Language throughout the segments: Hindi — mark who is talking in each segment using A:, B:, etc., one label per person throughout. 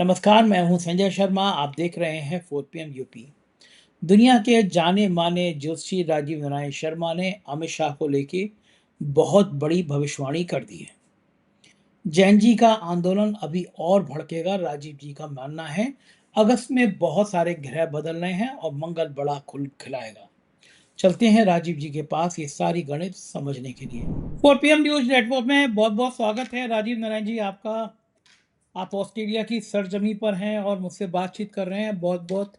A: नमस्कार, मैं हूँ संजय शर्मा। आप देख रहे हैं 4 पीएम यूपी। दुनिया के जाने-माने ज्योतिषी राजीव नारायण शर्मा ने अमित शाह को लेके बहुत बड़ी भविष्यवाणी कर दी है। जैन जी का आंदोलन अभी और भड़केगा, राजीव जी का मानना है। अगस्त में बहुत सारे ग्रह बदल रहे हैं और मंगल बड़ा खुल खिलाएगा। चलते हैं राजीव जी के पास ये सारी गणित समझने के लिए। 4 पीएम न्यूज़ नेटवर्क में बहुत-बहुत स्वागत है राजीव नारायण जी आपका। आप ऑस्ट्रेलिया की सरजमी पर हैं और मुझसे बातचीत कर रहे हैं। बहुत-बहुत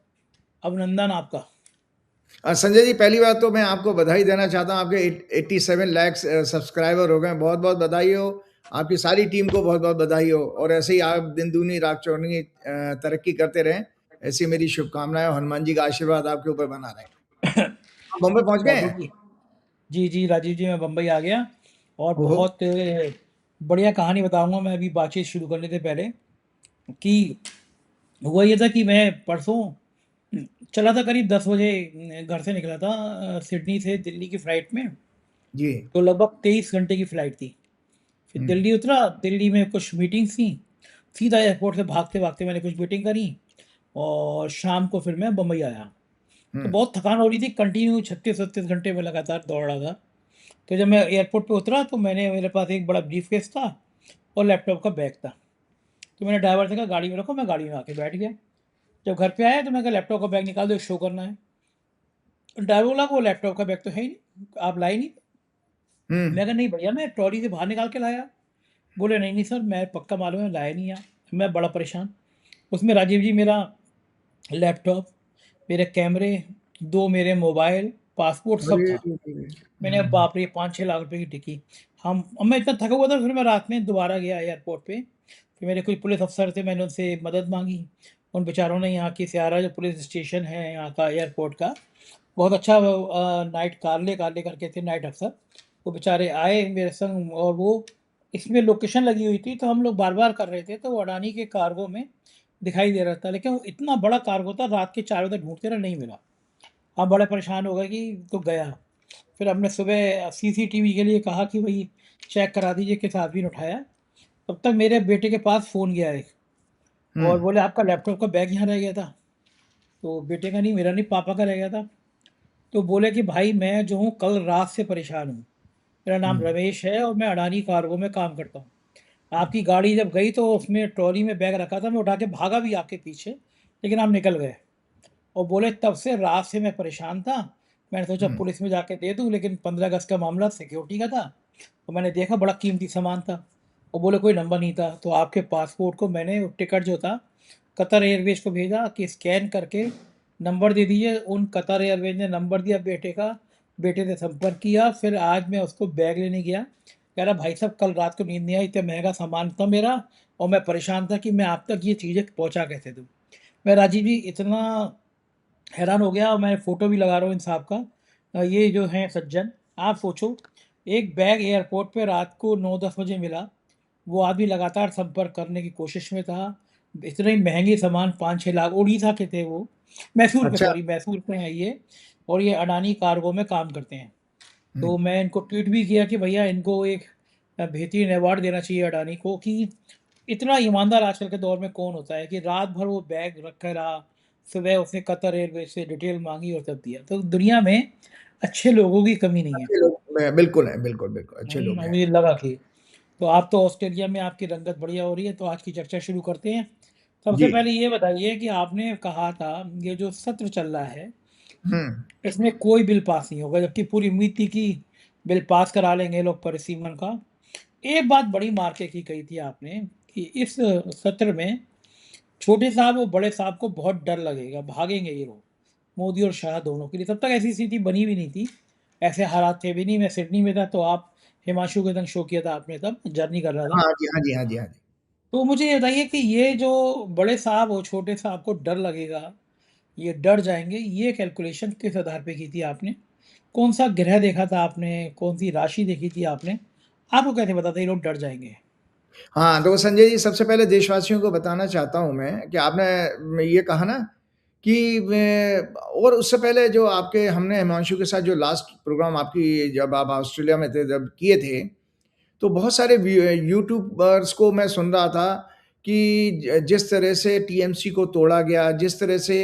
A: अभिनंदन आपका।
B: संजय जी, पहली बात तो मैं आपको बधाई देना चाहता हूँ। आपके 87 लाख सब्सक्राइबर हो गए। बहुत-बहुत बधाई हो। आपकी सारी टीम को बहुत-बहुत बधाई हो और ऐसे ही आप दिन दूनी रात चौगुनी तरक्की करते रहें। ऐसी मेरी शुभकामनाएं और हनुमान जी का आशीर्वाद आपके ऊपर बना रहे। आप मुंबई पहुंच गए
A: बहुत
B: हैं?
A: बढ़िया। जी, जी, राजीव जी, मैं बम्बई आ गया और
B: ओहो।
A: बहुत बढ़िया कहानी बताऊँगा मैं अभी बातचीत शुरू करने से पहले कि हुआ ये था कि मैं परसों चला था करीब 10 बजे घर से निकला था सिडनी से दिल्ली की फ्लाइट में।
B: जी।
A: तो लगभग 23 घंटे की फ्लाइट थी। फिर
B: हम्म।
A: दिल्ली उतरा, दिल्ली में कुछ मीटिंग्स थी। सीधा एयरपोर्ट से भागते-भागते मैंने कुछ मीटिंग करी और शाम को फिर मैं बम्बई आया। तो
B: हम्म।
A: बहुत थकान हो रही थी, कंटिन्यू 36-37 घंटे में लगातार दौड़ रहा था। तो जब मैं एयरपोर्ट पे उतरा तो मेरे पास एक बड़ा ब्रीफ़केस था और लैपटॉप का बैग था। तो मैंने ड्राइवर से कहा गाड़ी में रखो, मैं गाड़ी में आके बैठ गया। जब घर पे आया तो मैंने कहा लैपटॉप का बैग निकाल दो, शो करना है। ड्राइवर बोला वो लैपटॉप का बैग तो है ही नहीं, आप लाए नहीं।
B: हम्म।
A: मैं कहा नहीं भैया, मैं ट्रॉली से बाहर निकाल के लाया। बोले नहीं, नहीं सर, मैं पक्का मालूम है लाया नहीं यहाँ। मैं बड़ा परेशान। उसमें राजीव जी मेरा लैपटॉप, मेरे कैमरे, 2 मेरे मोबाइल, पासपोर्ट सब
B: अरे,
A: था। मैंने अब बाप रे! 5-6 लाख रुपए की टिकी। हम अब मैं इतना थका हुआ था, फिर मैं रात में दोबारा गया एयरपोर्ट पे। फिर मेरे कुछ पुलिस अफ़सर थे, मैंने उनसे मदद माँगी। उन बेचारों ने यहाँ की सियारा जो पुलिस स्टेशन है यहाँ का एयरपोर्ट का, बहुत अच्छा वो नाइट कार्ले कार्ले करके थे नाइट अफ़सर। वो बेचारे आए मेरे संग और वो इसमें लोकेशन लगी हुई थी, तो हम लोग बार-बार कर रहे थे, तो वो अडानी के कार्गो में दिखाई दे रहा था। लेकिन वो इतना बड़ा कार्गो था, रात के 4 बजे तक ढूँढते रहे, नहीं मिला। हम बड़े परेशान हो गए कि तो गया। फिर हमने सुबह सीसीटीवी के लिए कहा कि भई चेक करा दीजिए किस आदमी ने उठाया। तब तक मेरे बेटे के पास फ़ोन गया एक और
B: हम्म।
A: बोले आपका लैपटॉप का बैग यहाँ रह गया था। तो बेटे का नहीं, मेरा नहीं, पापा का रह गया था। तो बोले कि भाई मैं जो हूँ कल रात से परेशान हूँ। मेरा नाम
B: हम्म।
A: रमेश है और मैं अडानी कार्गो में काम करता हूँ। आपकी गाड़ी जब गई तो उसमें ट्रॉली में बैग रखा था, मैं उठा के भागा भी आपके पीछे, लेकिन आप निकल गए। और बोले तब से रात से मैं परेशान था। मैंने सोचा
B: हम्म।
A: पुलिस में जाके दे दूँ, लेकिन 15 अगस्त का मामला सिक्योरिटी का था। तो मैंने देखा बड़ा कीमती सामान था। और बोले कोई नंबर नहीं था। तो आपके पासपोर्ट को मैंने वो टिकट जो था कतर एयरवेज़ को भेजा कि स्कैन करके नंबर दे दीजिए। उन कतर एयरवेज़ ने नंबर दिया बेटे का, बेटे ने संपर्क किया। फिर आज मैं उसको बैग लेने गया। कह रहा भाई साहब कल रात को नींद नहीं आई, इतना महँगा सामान था मेरा और मैं परेशान था कि मैं आप तक ये चीज़ें पहुँचा कैसे दूँ। मैं राजीव जी इतना हैरान हो गया और मैं फ़ोटो भी लगा रहा हूँ इन साहब का। ये जो हैं सज्जन, आप सोचो एक बैग एयरपोर्ट पे रात को 9-10 बजे मिला। वो आदमी लगातार संपर्क करने की कोशिश में था। इतने महँगे सामान 5-6 लाख, उड़ीसा के थे वो। मैसूर के,
B: अच्छा।
A: सॉरी, मैसूर के हैं ये और ये अडानी कार्गो में काम करते हैं।
B: हम्म।
A: तो मैं इनको ट्वीट भी किया कि भैया इनको एक बेहतरीन अवार्ड देना चाहिए अडानी को कि इतना ईमानदार आजकल के दौर में कौन होता है कि रात भर वो बैग रखा रहा, सुबह उसने कतर एयरवेज़ से डिटेल माँगी और तब दिया। तो दुनिया में अच्छे लोगों की कमी नहीं है।
B: अच्छे लोग बिल्कुल है, बिल्कुल बिल्कुल अच्छे लोग हैं।
A: मुझे लगा कि तो आप तो ऑस्ट्रेलिया में आपकी रंगत बढ़िया हो रही है, तो आज की चर्चा शुरू करते हैं। सबसे
B: जी।
A: पहले ये बताइए कि आपने कहा था ये जो सत्र चल रहा है,
B: हम्म।
A: इसमें कोई बिल पास नहीं होगा, जबकि पूरी उम्मीद थी कि बिल पास करा लेंगे ये लोग परिसीमन का। एक बात बड़ी मार के की कही थी आपने कि इस सत्र में छोटे साहब और बड़े साहब को बहुत डर लगेगा, भागेंगे ये लोग, मोदी और शाह दोनों के लिए। तब तक ऐसी स्थिति बनी भी नहीं थी, ऐसे हालात थे भी नहीं। मैं सिडनी में था तो आप हिमांशु के संग शो किया था आपने, तब जर्नी कर रहा था।
B: हाँ जी, हाँ जी, हाँ जी, हाँ जी।
A: तो मुझे ये बताइए कि ये जो बड़े साहब और छोटे साहब को डर लगेगा, ये डर जाएँगे, ये कैलकुलेशन किस आधार पे की थी आपने? कौन-सा ग्रह देखा था आपने? कौन-सी राशि देखी थी आपने? आपको कैसे पता था ये लोग डर जाएँगे?
B: हाँ, तो संजय जी, सबसे पहले देशवासियों को बताना चाहता हूँ मैं कि आपने ये कहा ना कि और उससे पहले जो आपके हमने हिमांशु के साथ जो लास्ट प्रोग्राम आपकी जब आप ऑस्ट्रेलिया में थे, जब किए थे, तो बहुत सारे यूट्यूबर्स को मैं सुन रहा था कि जिस तरह से टीएमसी को तोड़ा गया, जिस तरह से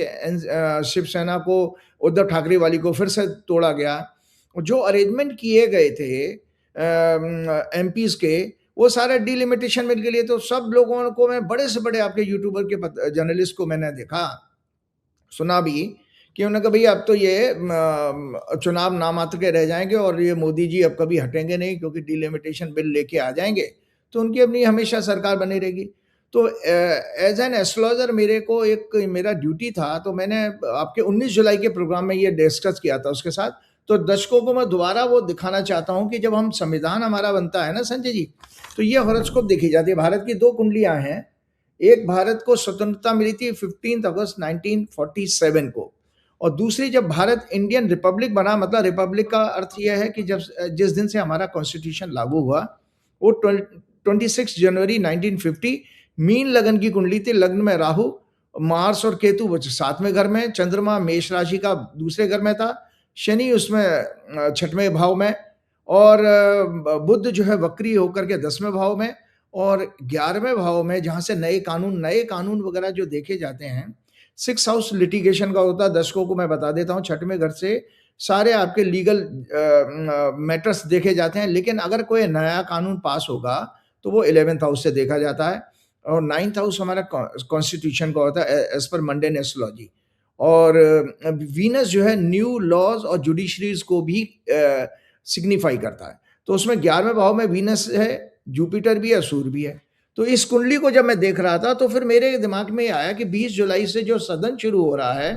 B: शिवसेना को, उद्धव ठाकरे वाली को फिर से तोड़ा गया, जो अरेंजमेंट किए गए थे एमपीज के, वो सारे डिलिमिटेशन बिल के लिए, तो सब लोगों को, मैं बड़े से बड़े आपके यूट्यूबर के जर्नलिस्ट को मैंने देखा, सुना भी, कि उन्होंने कहा भैया अब तो ये चुनाव नामात्र के रह जाएंगे और ये मोदी जी अब कभी हटेंगे नहीं, क्योंकि डिलिमिटेशन बिल लेके आ जाएंगे तो उनकी अपनी हमेशा सरकार बनी रहेगी। तो एज एन एस्ट्रोलॉजर मेरे को एक मेरा ड्यूटी था, तो मैंने आपके 19 जुलाई के प्रोग्राम में ये डिस्कस किया था उसके साथ। तो दर्शकों को मैं दोबारा वो दिखाना चाहता हूँ कि जब हम संविधान हमारा बनता है ना संजय जी, तो ये हॉरोस्कोप देखी जाती है। भारत की दो कुंडलियां हैं। एक, भारत को स्वतंत्रता मिली थी 15 अगस्त 1947 को, और दूसरी जब भारत इंडियन रिपब्लिक बना, मतलब रिपब्लिक का अर्थ यह है कि जब जिस दिन से हमारा कॉन्स्टिट्यूशन लागू हुआ वो 26 जनवरी 1950। मीन लगन की कुंडली थी, लग्न में राहु, मार्स और केतु 7वें घर में, चंद्रमा मेष राशि का दूसरे घर में था, शनि उसमें 6वें भाव में, और बुध जो है वक्री होकर के 10वें भाव में, और 11वें भाव में जहां से नए कानून वगैरह जो देखे जाते हैं, 6 हाउस लिटिगेशन का होता है। दर्शकों को मैं बता देता हूँ, 6वें घर से सारे आपके लीगल मैटर्स देखे जाते हैं, लेकिन अगर कोई नया कानून पास होगा तो वो 11th हाउस से देखा जाता है, और 9th हाउस हमारा कॉन्स्टिट्यूशन का होता है एज पर मंडेन एस्ट्रोलॉजी। और वीनस जो है न्यू लॉज और जुडिशरीज को भी सिग्निफाई करता है। तो उसमें 11वें भाव में वीनस है, जुपिटर भी है, सूर्य भी है। तो इस कुंडली को जब मैं देख रहा था तो फिर मेरे दिमाग में आया कि 20 जुलाई से जो सदन शुरू हो रहा है,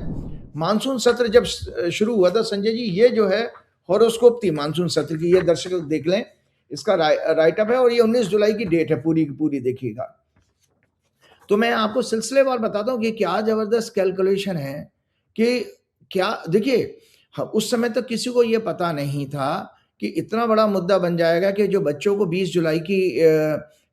B: मानसून सत्र जब शुरू हुआ था संजय जी, ये जो है हॉरोस्कोप थी मानसून सत्र की, ये दर्शक देख लें, इसका राइटअप है, और ये 19 जुलाई की डेट है, पूरी की पूरी देखिएगा। तो मैं आपको सिलसिलेवार बताता हूँ कि क्या जबरदस्त कैलकुलेशन है कि क्या, देखिए उस समय तो किसी को ये पता नहीं था कि इतना बड़ा मुद्दा बन जाएगा कि जो बच्चों को 20 जुलाई की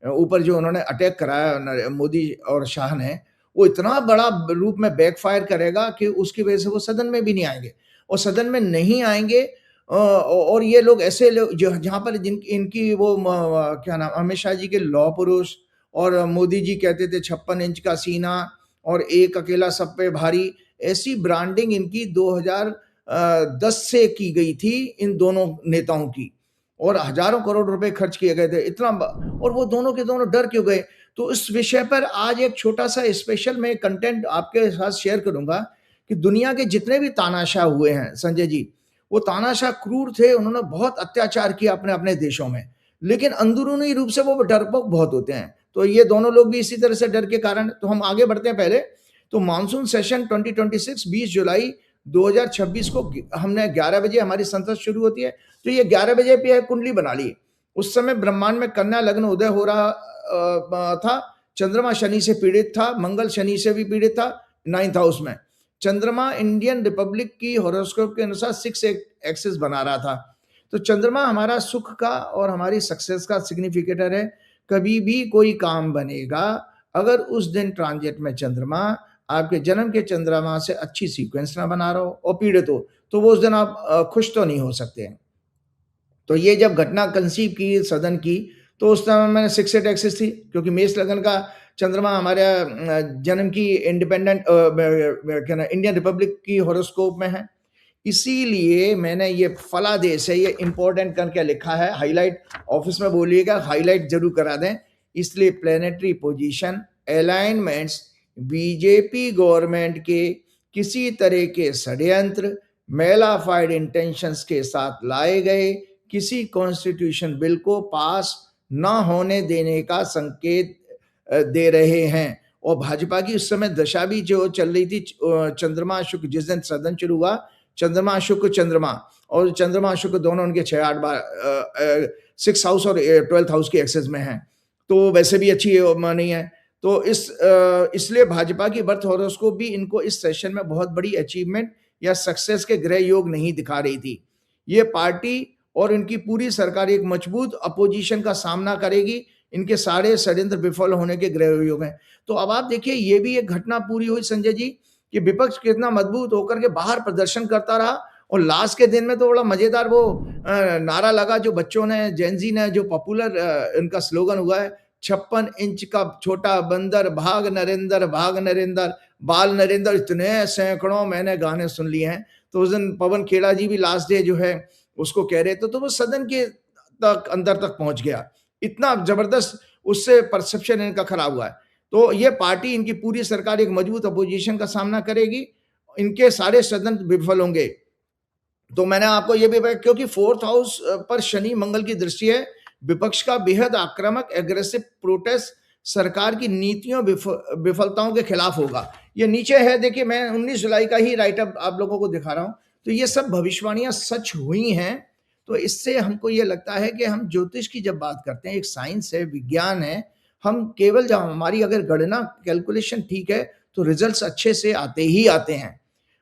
B: ऊपर जो उन्होंने अटैक कराया मोदी और शाह ने, वो इतना बड़ा रूप में बैकफायर करेगा कि उसकी वजह से वो सदन में भी नहीं आएंगे, और सदन में नहीं आएंगे, और ये लोग ऐसे लोग जो जहाँ पर इनकी वो क्या नाम, अमित शाह जी के लौह पुरुष, और मोदी जी कहते थे 56 इंच का सीना और एक अकेला सब पे भारी, ऐसी ब्रांडिंग इनकी 2010 से की गई थी इन दोनों नेताओं की, और हजारों करोड़ रुपए खर्च किए गए थे इतना, और वो दोनों के दोनों डर क्यों गए। तो इस विषय पर आज एक छोटा सा स्पेशल मैं कंटेंट आपके साथ शेयर करूंगा कि दुनिया के जितने भी तानाशाह हुए हैं संजय जी, वो तानाशाह क्रूर थे, उन्होंने बहुत अत्याचार किया अपने अपने देशों में, लेकिन अंदरूनी रूप से वो डरपोक बहुत होते हैं। तो ये दोनों लोग भी इसी तरह से डर के कारण, तो हम आगे बढ़ते हैं पहले। तो मानसून सेशन 2026 20 जुलाई 2026 को हमने 11 बजे हमारी संसद शुरू होती है, तो ये 11 बजे पे कुंडली बना ली। उस समय ब्रह्मांड में कन्या लग्न उदय हो रहा था, चंद्रमा शनि से पीड़ित था, मंगल शनि से भी पीड़ित था 9th हाउस में। चंद्रमा इंडियन रिपब्लिक की हॉरोस्कोप के अनुसार 6 एक्सिस बना रहा था। तो चंद्रमा हमारा सुख का और हमारी सक्सेस का सिग्निफिकेटर है। कभी भी कोई काम बनेगा अगर उस दिन ट्रांजिट में चंद्रमा आपके जन्म के चंद्रमा से अच्छी सीक्वेंस ना बना रहा हो और पीड़ित हो, तो वो उस दिन आप खुश तो नहीं हो सकते हैं। तो ये जब घटना कंसीव की सदन की, तो उस समय मैंने 6 एक्सिस थी, क्योंकि मेष लगन का चंद्रमा हमारे जन्म की इंडिपेंडेंट क्या ना इंडियन रिपब्लिक की हॉरोस्कोप में है, इसीलिए मैंने ये फलादेश है, ये इंपॉर्टेंट करके लिखा है, हाईलाइट ऑफिस में बोलिएगा, हाईलाइट जरूर करा दें। इसलिए planetary position alignments BJP government के किसी तरह के षड्यंत्र मेलाफाइड इंटेंशंस के साथ लाए गए किसी कॉन्स्टिट्यूशन बिल को पास न होने देने का संकेत दे रहे हैं। और भाजपा की उस समय दशा भी जो चल रही थी, चंद्रमा शुक्र, जिस दिन सदन शुरू हुआ, चंद्रमा शुक्र चंद्रमा, और चंद्रमा शुक्र दोनों उनके 6-8 बार 6 हाउस और 12th हाउस के एक्सेस में हैं, तो वैसे भी अच्छी नहीं है। तो इसलिए भाजपा की बर्थ हॉरोस्कोप भी इनको इस सेशन में बहुत बड़ी अचीवमेंट या सक्सेस के ग्रह योग नहीं दिखा रही थी। ये पार्टी और इनकी पूरी सरकार एक मजबूत अपोजिशन का सामना करेगी, इनके सारे षड्यंत्र विफल होने के ग्रह योग हैं। तो अब आप देखिए, ये भी एक घटना पूरी हुई संजय जी कि विपक्ष कितना मजबूत होकर के बाहर प्रदर्शन करता रहा, और लास्ट के दिन में तो बड़ा मजेदार वो नारा लगा जो बच्चों ने, जेनजी ने, जो पॉपुलर इनका स्लोगन हुआ है, 56 इंच का छोटा बंदर, भाग नरेंद्र, भाग नरेंद्र, बाल नरेंद्र, इतने सैकड़ों मैंने गाने सुन लिए हैं। तो उस दिन पवन खेड़ा जी भी लास्ट डे जो है उसको कह रहे थे, तो वो सदन के तक अंदर तक पहुंच गया। इतना जबरदस्त उससे परसेप्शन इनका खराब हुआ है। तो ये पार्टी, इनकी पूरी सरकार एक मजबूत अपोजिशन का सामना करेगी, इनके सारे सदन विफल होंगे। तो मैंने आपको ये भी बताया, क्योंकि फोर्थ हाउस पर शनि मंगल की दृष्टि है, विपक्ष का बेहद आक्रामक एग्रेसिव प्रोटेस्ट सरकार की नीतियों विफलताओं के खिलाफ होगा। ये नीचे है, देखिए मैं 19 जुलाई का ही राइटअप आप लोगों को दिखा रहा हूं। तो ये सब भविष्यवाणियां सच हुई हैं। तो इससे हमको ये लगता है कि हम ज्योतिष की जब बात करते हैं, एक साइंस है, विज्ञान है, हम केवल जब हमारी अगर गणना कैलकुलेशन ठीक है तो रिजल्ट्स अच्छे से आते ही आते हैं।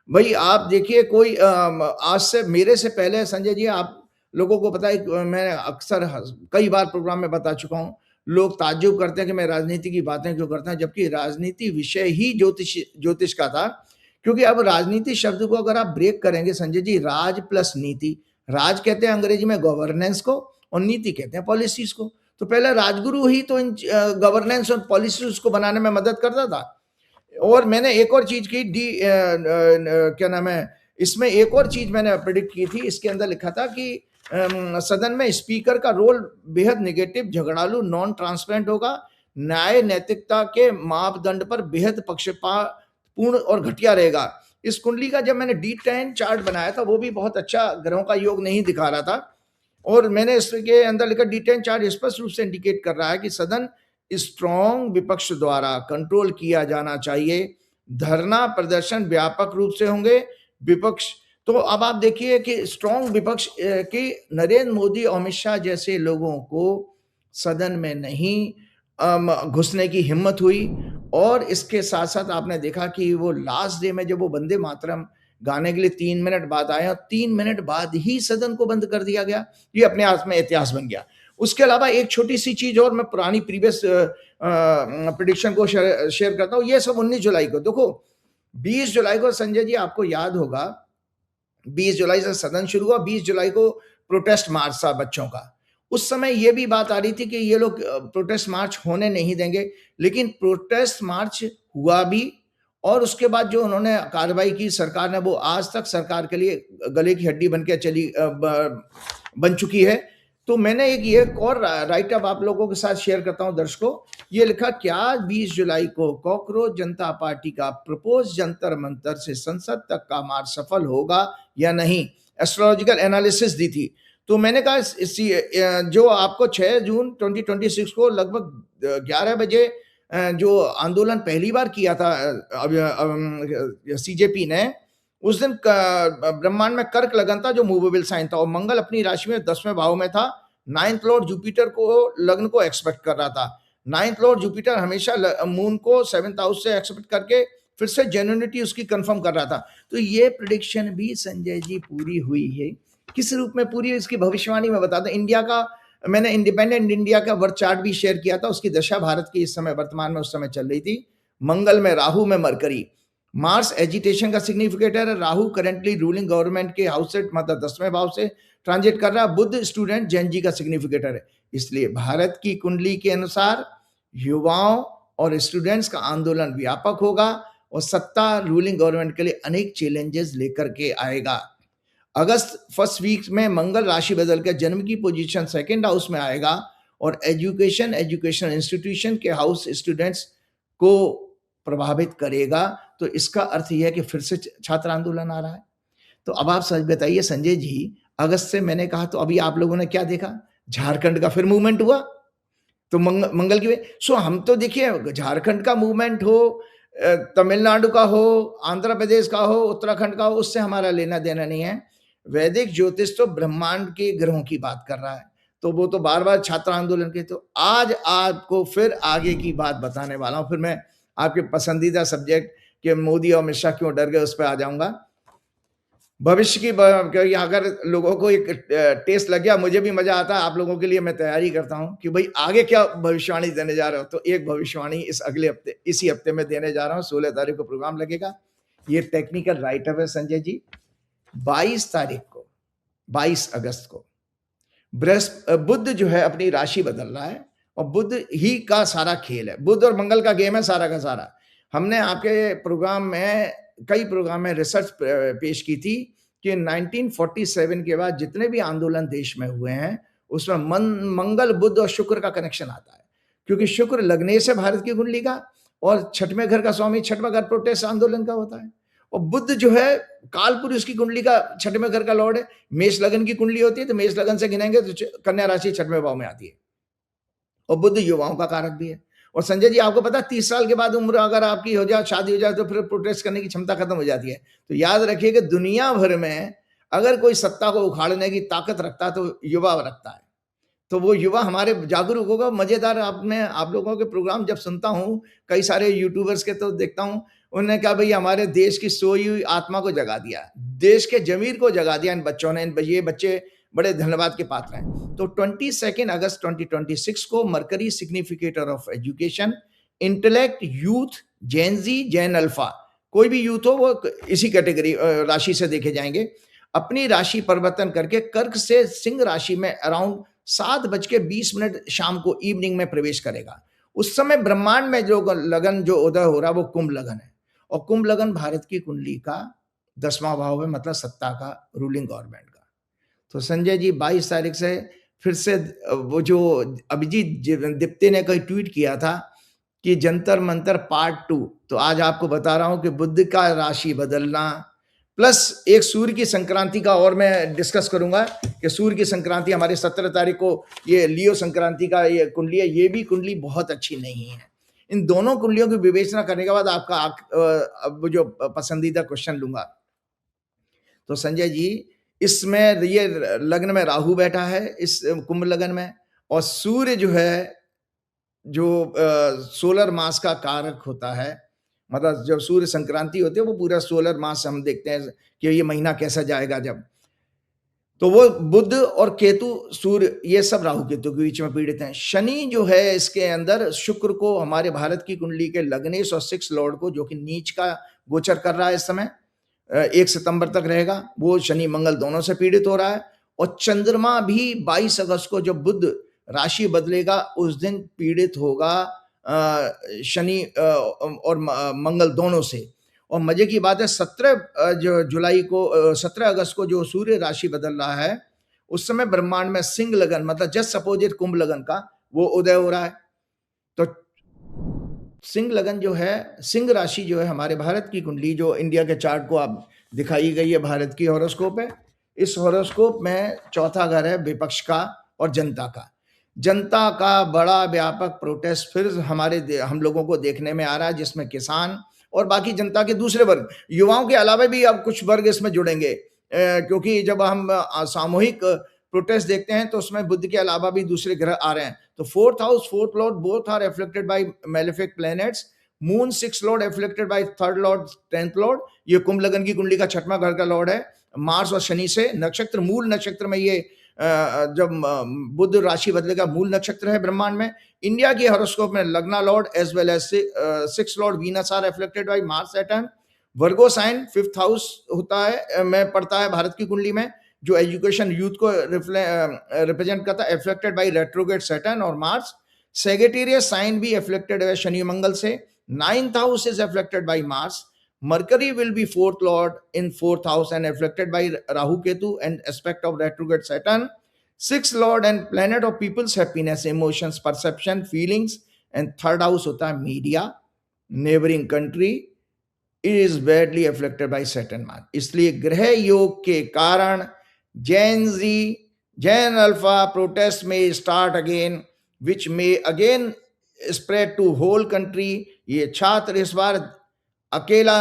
B: भाई आप देखिए, कोई आज से मेरे से पहले संजय जी, आप लोगों को पता है, मैं अक्सर कई बार प्रोग्राम में बता चुका हूँ, लोग ताज्जुब करते हैं कि मैं राजनीति की बातें क्यों करता हूँ, जबकि राजनीति विषय ही ज्योतिष का था। क्योंकि अब राजनीति शब्द को अगर आप ब्रेक करेंगे संजय जी, राज प्लस नीति, राज कहते हैं अंग्रेजी में गवर्नेंस को, और नीति कहते हैं पॉलिसीज को। तो पहले राजगुरु ही तो इन गवर्नेंस और पॉलिसीज को बनाने में मदद करता था। और मैंने एक और चीज की, क्या नाम है, इसमें एक और चीज मैंने प्रिडिक्ट की थी। इसके अंदर लिखा था कि सदन में स्पीकर का रोल बेहद नेगेटिव, झगड़ालू, नॉन ट्रांसपेरेंट होगा, न्याय नैतिकता के मापदंड पर बेहद पक्षपातपूर्ण और घटिया रहेगा। इस कुंडली का जब मैंने D10 चार्ट बनाया था, वो भी बहुत अच्छा ग्रहों का योग नहीं दिखा रहा था, और मैंने इसके अंदर लिखा D10 चार्ट स्पष्ट रूप से इंडिकेट कर रहा है कि सदन स्ट्रॉन्ग विपक्ष द्वारा कंट्रोल किया जाना चाहिए। धरना प्रदर्शन व्यापक रूप से होंगे। विपक्ष, तो अब आप देखिए कि स्ट्रॉन्ग विपक्ष की नरेंद्र मोदी, अमित शाह जैसे लोगों को सदन में नहीं घुसने की हिम्मत हुई। और इसके साथ साथ आपने देखा कि वो लास्ट डे में जब वो वंदे मातरम गाने के लिए 3 मिनट बाद आए, और 3 मिनट बाद ही सदन को बंद कर दिया गया। ये अपने आप में इतिहास बन गया। उसके अलावा एक छोटी सी चीज और, मैं पुरानी प्रीवियस प्रिडिक्शन को शेयर करता हूँ। ये सब 19 जुलाई को, देखो 20 जुलाई को संजय जी आपको याद होगा, 20 जुलाई से सदन शुरू हुआ, 20 जुलाई को प्रोटेस्ट मार्च था बच्चों का। उस समय ये भी बात आ रही थी कि ये लोग प्रोटेस्ट मार्च होने नहीं देंगे, लेकिन प्रोटेस्ट मार्च हुआ भी। और उसके बाद जो उन्होंने कार्रवाई की सरकार ने, वो आज तक सरकार के लिए गले की हड्डी बन के बन चुकी है। तो मैंने एक और राइटअप आप लोगों के साथ शेयर करता हूं दर्शकों। ये लिखा, क्या 20 जुलाई को कॉकरोच जनता पार्टी का प्रपोज जंतर मंतर से संसद तक का मार्च सफल होगा या नहीं, एस्ट्रोलॉजिकल एनालिसिस दी थी। तो मैंने कहा जो आपको 6 जून 2026 को लगभग 11 बजे जो आंदोलन पहली बार किया था CJP ने, उस दिन ब्रह्मांड में कर्क लगन था जो मूवेबल साइन था, और मंगल अपनी राशि में 10वें भाव में था। 9th लॉर्ड जुपिटर को लग्न को एक्सपेक्ट कर रहा था। 9th लॉर्ड जुपिटर हमेशा मून को 7th हाउस से एक्सपेक्ट करके फिर से जेन्युइनिटी उसकी कंफर्म कर रहा था। तो ये प्रेडिक्शन भी संजय जी पूरी हुई है। किस रूप में पूरी है, इसकी भविष्यवाणी में बताता। इंडिया का, मैंने इंडिपेंडेंट इंडिया का वर्थ चार्ट भी शेयर किया था। उसकी दशा भारत की इस समय वर्तमान में उस समय चल रही थी। मंगल में राहु में मरकरी, मार्स एजिटेशन का सिग्निफिकेटर है। राहु करेंटली रूलिंग गवर्नमेंट के हाउस से, मतलब 10वें भाव से ट्रांजिट कर रहा है। बुध स्टूडेंट जैन जी का सिग्निफिकेटर है। इसलिए भारत की कुंडली के अनुसार युवाओं और स्टूडेंट्स का आंदोलन व्यापक होगा, और सत्ता रूलिंग गवर्नमेंट के लिए अनेक चैलेंजेस लेकर के आएगा। अगस्त फर्स्ट वीक में मंगल राशि बदल कर जन्म की पोजीशन 2nd हाउस में आएगा, और एजुकेशन इंस्टीट्यूशन के हाउस स्टूडेंट्स को प्रभावित करेगा। तो इसका अर्थ यह है कि फिर से छात्र आंदोलन आ रहा है। तो अब आप सच बताइए संजय जी, अगस्त से मैंने कहा, तो अभी आप लोगों ने क्या देखा, झारखंड का फिर मूवमेंट हुआ। तो मंगल की सो हम तो देखिए, झारखंड का मूवमेंट हो, तमिलनाडु का हो, आंध्र प्रदेश का हो, उत्तराखंड का हो, उससे हमारा लेना देना नहीं है। वैदिक ज्योतिष तो ब्रह्मांड के ग्रहों की बात कर रहा है। तो वो तो बार बार छात्र आंदोलन के, तो आज आपको फिर आगे की बात बताने वाला हूं। फिर मैं आपके पसंदीदा सब्जेक्ट कि मोदी और अमित शाह क्यों डर गए, उस पर आ जाऊंगा। भविष्य की, अगर लोगों को एक टेस्ट लग गया, मुझे भी मजा आता है। आप लोगों के लिए मैं तैयारी करता हूं कि भाई आगे क्या भविष्यवाणी देने जा रहे हो। तो एक भविष्यवाणी इस अगले हफ्ते, इसी हफ्ते में देने जा रहा हूं। 16 तारीख को प्रोग्राम लगेगा। ये टेक्निकल राइटअप है संजय जी। 22 तारीख को, 22 अगस्त को बुध जो है अपनी राशि बदल रहा है, और बुध ही का सारा खेल है, बुध और मंगल का गेम है सारा का सारा। हमने आपके प्रोग्राम में, कई प्रोग्राम में रिसर्च पेश की थी कि 1947 के बाद जितने भी आंदोलन देश में हुए हैं, उसमें मंगल, बुध और शुक्र का कनेक्शन आता है, क्योंकि शुक्र लग्नेश है भारत की कुंडली का, और छठवें घर का स्वामी, छठवां घर प्रोटेस्ट आंदोलन का होता है। और बुध जो है काल पुरुष की कुंडली का छठवें घर का लॉर्ड है। मेष लगन की कुंडली होती है तो मेष लगन से गिनेंगे तो कन्या राशि छठवें भाव में आती है। और बुध युवाओं का कारक भी है। और संजय जी, आपको पता है 30 साल के बाद उम्र अगर आपकी हो जाए, शादी हो जाए, तो फिर प्रोटेस्ट करने की क्षमता खत्म हो जाती है। तो याद रखिए कि दुनिया भर में अगर कोई सत्ता को उखाड़ने की ताकत रखता है तो युवा रखता है। तो वो युवा हमारे जागरूक होगा। मजेदार, आप लोगों के प्रोग्राम जब सुनता हूँ, कई सारे यूट्यूबर्स के तो देखता हूँ, उन्होंने कहा भाई हमारे देश की सोई हुई आत्मा को जगा दिया, देश के जमीर को जगा दिया इन बच्चों ने। ये बच्चे बड़े धन्यवाद के पात्र हैं। तो 22 अगस्त 2026 को Mercury significator of education, intellect, youth, Gen Z, Gen alpha, कोई भी यूथ हो वो इसी कैटेगरी राशि से देखे जाएंगे, अपनी राशि परिवर्तन करके कर्क से सिंह राशि में अराउंड 7:20 शाम को इवनिंग में प्रवेश करेगा। उस समय ब्रह्मांड में जो लगन जो उदय हो रहा है वो कुंभ लगन है, और कुंभ लगन भारत की कुंडली का 10वां भाव है, मतलब सत्ता का, रूलिंग गवर्नमेंट का। तो संजय जी 22 तारीख से फिर से वो जो अभिजीत दीप्ति ने कोई ट्वीट किया था कि जंतर मंतर पार्ट 2, तो आज आपको बता रहा हूं कि बुध का राशि बदलना प्लस एक सूर्य की संक्रांति का और मैं डिस्कस करूंगा कि सूर्य की संक्रांति हमारे 17 तारीख को, ये लियो संक्रांति का ये कुंडली है, ये भी कुंडली बहुत अच्छी नहीं है। इन दोनों कुंडलियों की विवेचना करने के बाद आपका जो पसंदीदा क्वेश्चन लूंगा। तो संजय जी, इसमें ये लग्न में राहु बैठा है इस कुंभ लगन में, और सूर्य जो है जो सोलर मास का कारक होता है, मतलब जब सूर्य संक्रांति होती है वो पूरा सोलर मास हम देखते हैं कि ये महीना कैसा जाएगा जब, तो वो बुध और केतु, सूर्य, ये सब राहु केतु के बीच में पीड़ित हैं। शनि जो है इसके अंदर शुक्र को, हमारे भारत की कुंडली के लग्नेश और 6 लॉर्ड को, जो कि नीच का गोचर कर रहा है इस समय, 1 सितंबर तक रहेगा, वो शनि मंगल दोनों से पीड़ित हो रहा है। और चंद्रमा भी 22 अगस्त को जब बुध राशि बदलेगा उस दिन पीड़ित होगा शनि और मंगल दोनों से। और मजे की बात है 17 जुलाई को 17 अगस्त को जो सूर्य राशि बदल रहा है उस समय ब्रह्मांड में सिंह लगन, मतलब जस्ट सपोजिट कुंभ लगन का वो उदय हो रहा है। तो सिंह लगन जो है, सिंह राशि जो है हमारे भारत की कुंडली, जो इंडिया के चार्ट को आप दिखाई गई है, भारत की हॉरोस्कोप है। इस हॉरोस्कोप में चौथा घर है विपक्ष का और जनता का। जनता का बड़ा व्यापक प्रोटेस्ट फिर हम लोगों को देखने में आ रहा है, जिसमें किसान और बाकी जनता के दूसरे वर्ग, युवाओं के अलावा भी अब कुछ वर्ग इसमें जुड़ेंगे, क्योंकि जब हम सामूहिक प्रोटेस्ट देखते हैं तो उसमें बुध के अलावा भी दूसरे ग्रह आ रहे हैं। तो 4th house, 4th lord, both are afflicted by malefic planets. Moon 6 lord afflicted by 3rd lord, 10th lord. ये कुंभ लगन की कुंडली का 6वां घर का लॉर्ड है। मार्स और शनि से नक्षत्र, मूल नक्षत्र में ये जब बुध राशि बदलेगा, मूल नक्षत्र है ब्रह्मांड में। इंडिया की हॉरोस्कोप में लग्ना lord as well as 6 lord Venus are afflicted by Mars, Saturn. Virgo sign 5th house होता है, में पड़ता है भारत की कुंडली में, जो एजुकेशन यूथ को रिप्रेजेंट करता है, एफ्लेक्टेड बाय रेट्रोग्रेड सैटर्न और मार्स। सेगिटेरियस साइन भी एफ्लेक्टेड है शनि मंगल से। 9th house is afflicted by Mars. Mercury will be 4th lord in 4th house and afflicted by Rahu Ketu and aspect of retrograde Saturn. 6th lord and planet of people's happiness, emotions, perception, feelings, and 3rd house होता है media, neighboring country, is badly afflicted by Saturn मान। इसलिए ग्रह योग के कारण Gen Z, Gen Alpha protest may start again, which may again spread to whole country। ये छात्र इस बार अकेला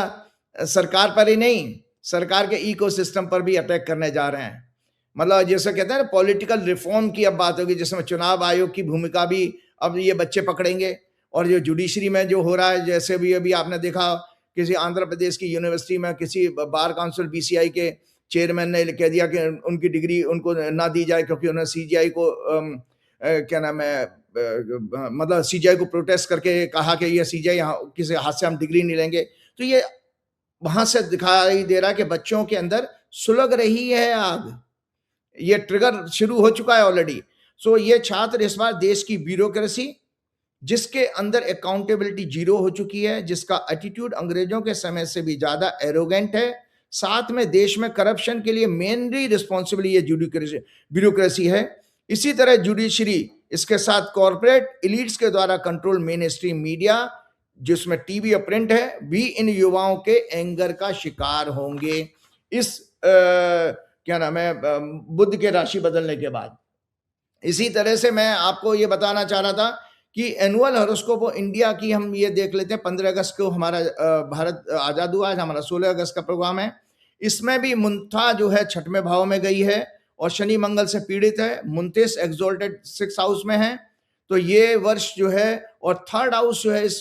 B: सरकार पर ही नहीं, सरकार के इकोसिस्टम पर भी अटैक करने जा रहे हैं। मतलब जैसे कहते हैं ना, पॉलिटिकल रिफॉर्म की अब बात होगी, जिसमें चुनाव आयोग की भूमिका भी अब ये बच्चे पकड़ेंगे। और जो जुडिशरी में जो हो रहा है, जैसे भी अभी आपने देखा किसी आंध्र प्रदेश की यूनिवर्सिटी में किसी बार काउंसिल BCI के चेयरमैन ने कह दिया कि उनकी डिग्री उनको ना दी जाए, क्योंकि उन्होंने CGI को क्या नाम है, मतलब CGI को प्रोटेस्ट करके कहा कि ये CGI किसी हाथ से हम डिग्री नहीं लेंगे। तो ये वहां से दिखाई दे रहा है कि बच्चों के अंदर सुलग रही है आग, ये ट्रिगर शुरू हो चुका है ऑलरेडी। सो ये छात्र इस बार देश की ब्यूरोक्रेसी, जिसके अंदर अकाउंटेबिलिटी जीरो हो चुकी है, जिसका एटीट्यूड अंग्रेजों के समय से भी ज्यादा एरोगेंट है, साथ में देश में करप्शन के लिए मेनली रिस्पॉन्सिबल ये ब्यूरोक्रेसी है। इसी तरह जुडिशरी, इसके साथ कॉर्पोरेट इलीट्स के द्वारा कंट्रोल मेन स्ट्रीम मीडिया, जिसमें टीवी और प्रिंट है, भी इन युवाओं के एंगर का शिकार होंगे इस क्या नाम है बुध के राशि बदलने के बाद। इसी तरह से मैं आपको ये बताना चाह रहा था कि एनुअल हॉरोस्कोप ऑफ इंडिया की हम ये देख लेते हैं। 15 अगस्त को हमारा भारत आजाद हुआ है, हमारा 16 अगस्त का प्रोग्राम है। इसमें भी मुंथा जो है छठवें भाव में गई है और शनि मंगल से पीड़ित है। मुंतिस एक्सोल्टेड 6 हाउस में है। तो ये वर्ष जो है, और थर्ड हाउस जो है इस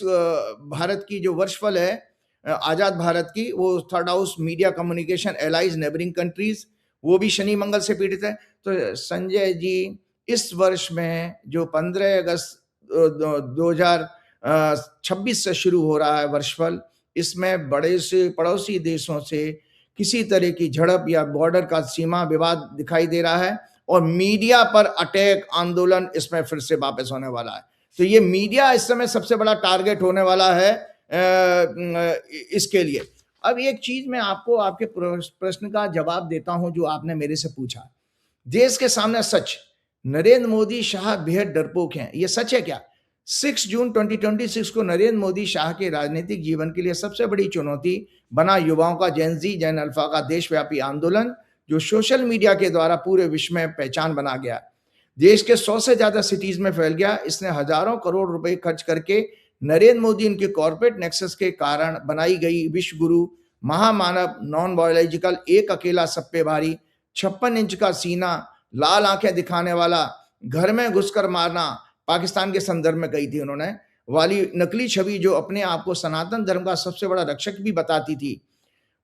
B: भारत की जो वर्षफल है आजाद भारत की, वो third house media communication allies neighbouring countries, वो भी शनि मंगल से पीड़ित है। तो संजय जी, इस वर्ष में जो 15 अगस्त 2026 से शुरू हो रहा है वर्षफल, इसमें बड़े से पड़ोसी देशों से किसी तरह की झड़प या बॉर्डर का सीमा विवाद दिखाई दे रहा है और मीडिया पर अटैक आंदोलन इसमें फिर से वापस होने वाला है। तो ये मीडिया इस समय सबसे बड़ा टारगेट होने वाला है इसके लिए। अब एक चीज मैं आपको आपके प्रश्न का जवाब देता हूं जो आपने मेरे से पूछा। देश के सामने सच, नरेंद्र मोदी शाह बेहद डरपोक हैं, ये सच है क्या? 6 जून 2026 को नरेंद्र मोदी शाह के राजनीतिक जीवन के लिए सबसे बड़ी चुनौती बना युवाओं का जेन अल्फा का देशव्यापी आंदोलन, जो सोशल मीडिया के द्वारा पूरे विश्व में पहचान बना गया। देश के 100 से ज्यादा सिटीज में फैल गया। इसने हजारों करोड़ रुपए खर्च करके नरेंद्र मोदी उनके कॉर्पोरेट नेक्सस के कारण बनाई गई विश्व गुरु, महामानव, नॉन बायोलॉजिकल, एक अकेला सब पे भारी, 56 इंच का सीना, लाल आंखें दिखाने वाला, घर में घुसकर मारना, पाकिस्तान के संदर्भ में कही थी उन्होंने, वाली नकली छवि जो अपने आप को सनातन धर्म का सबसे बड़ा रक्षक भी बताती थी,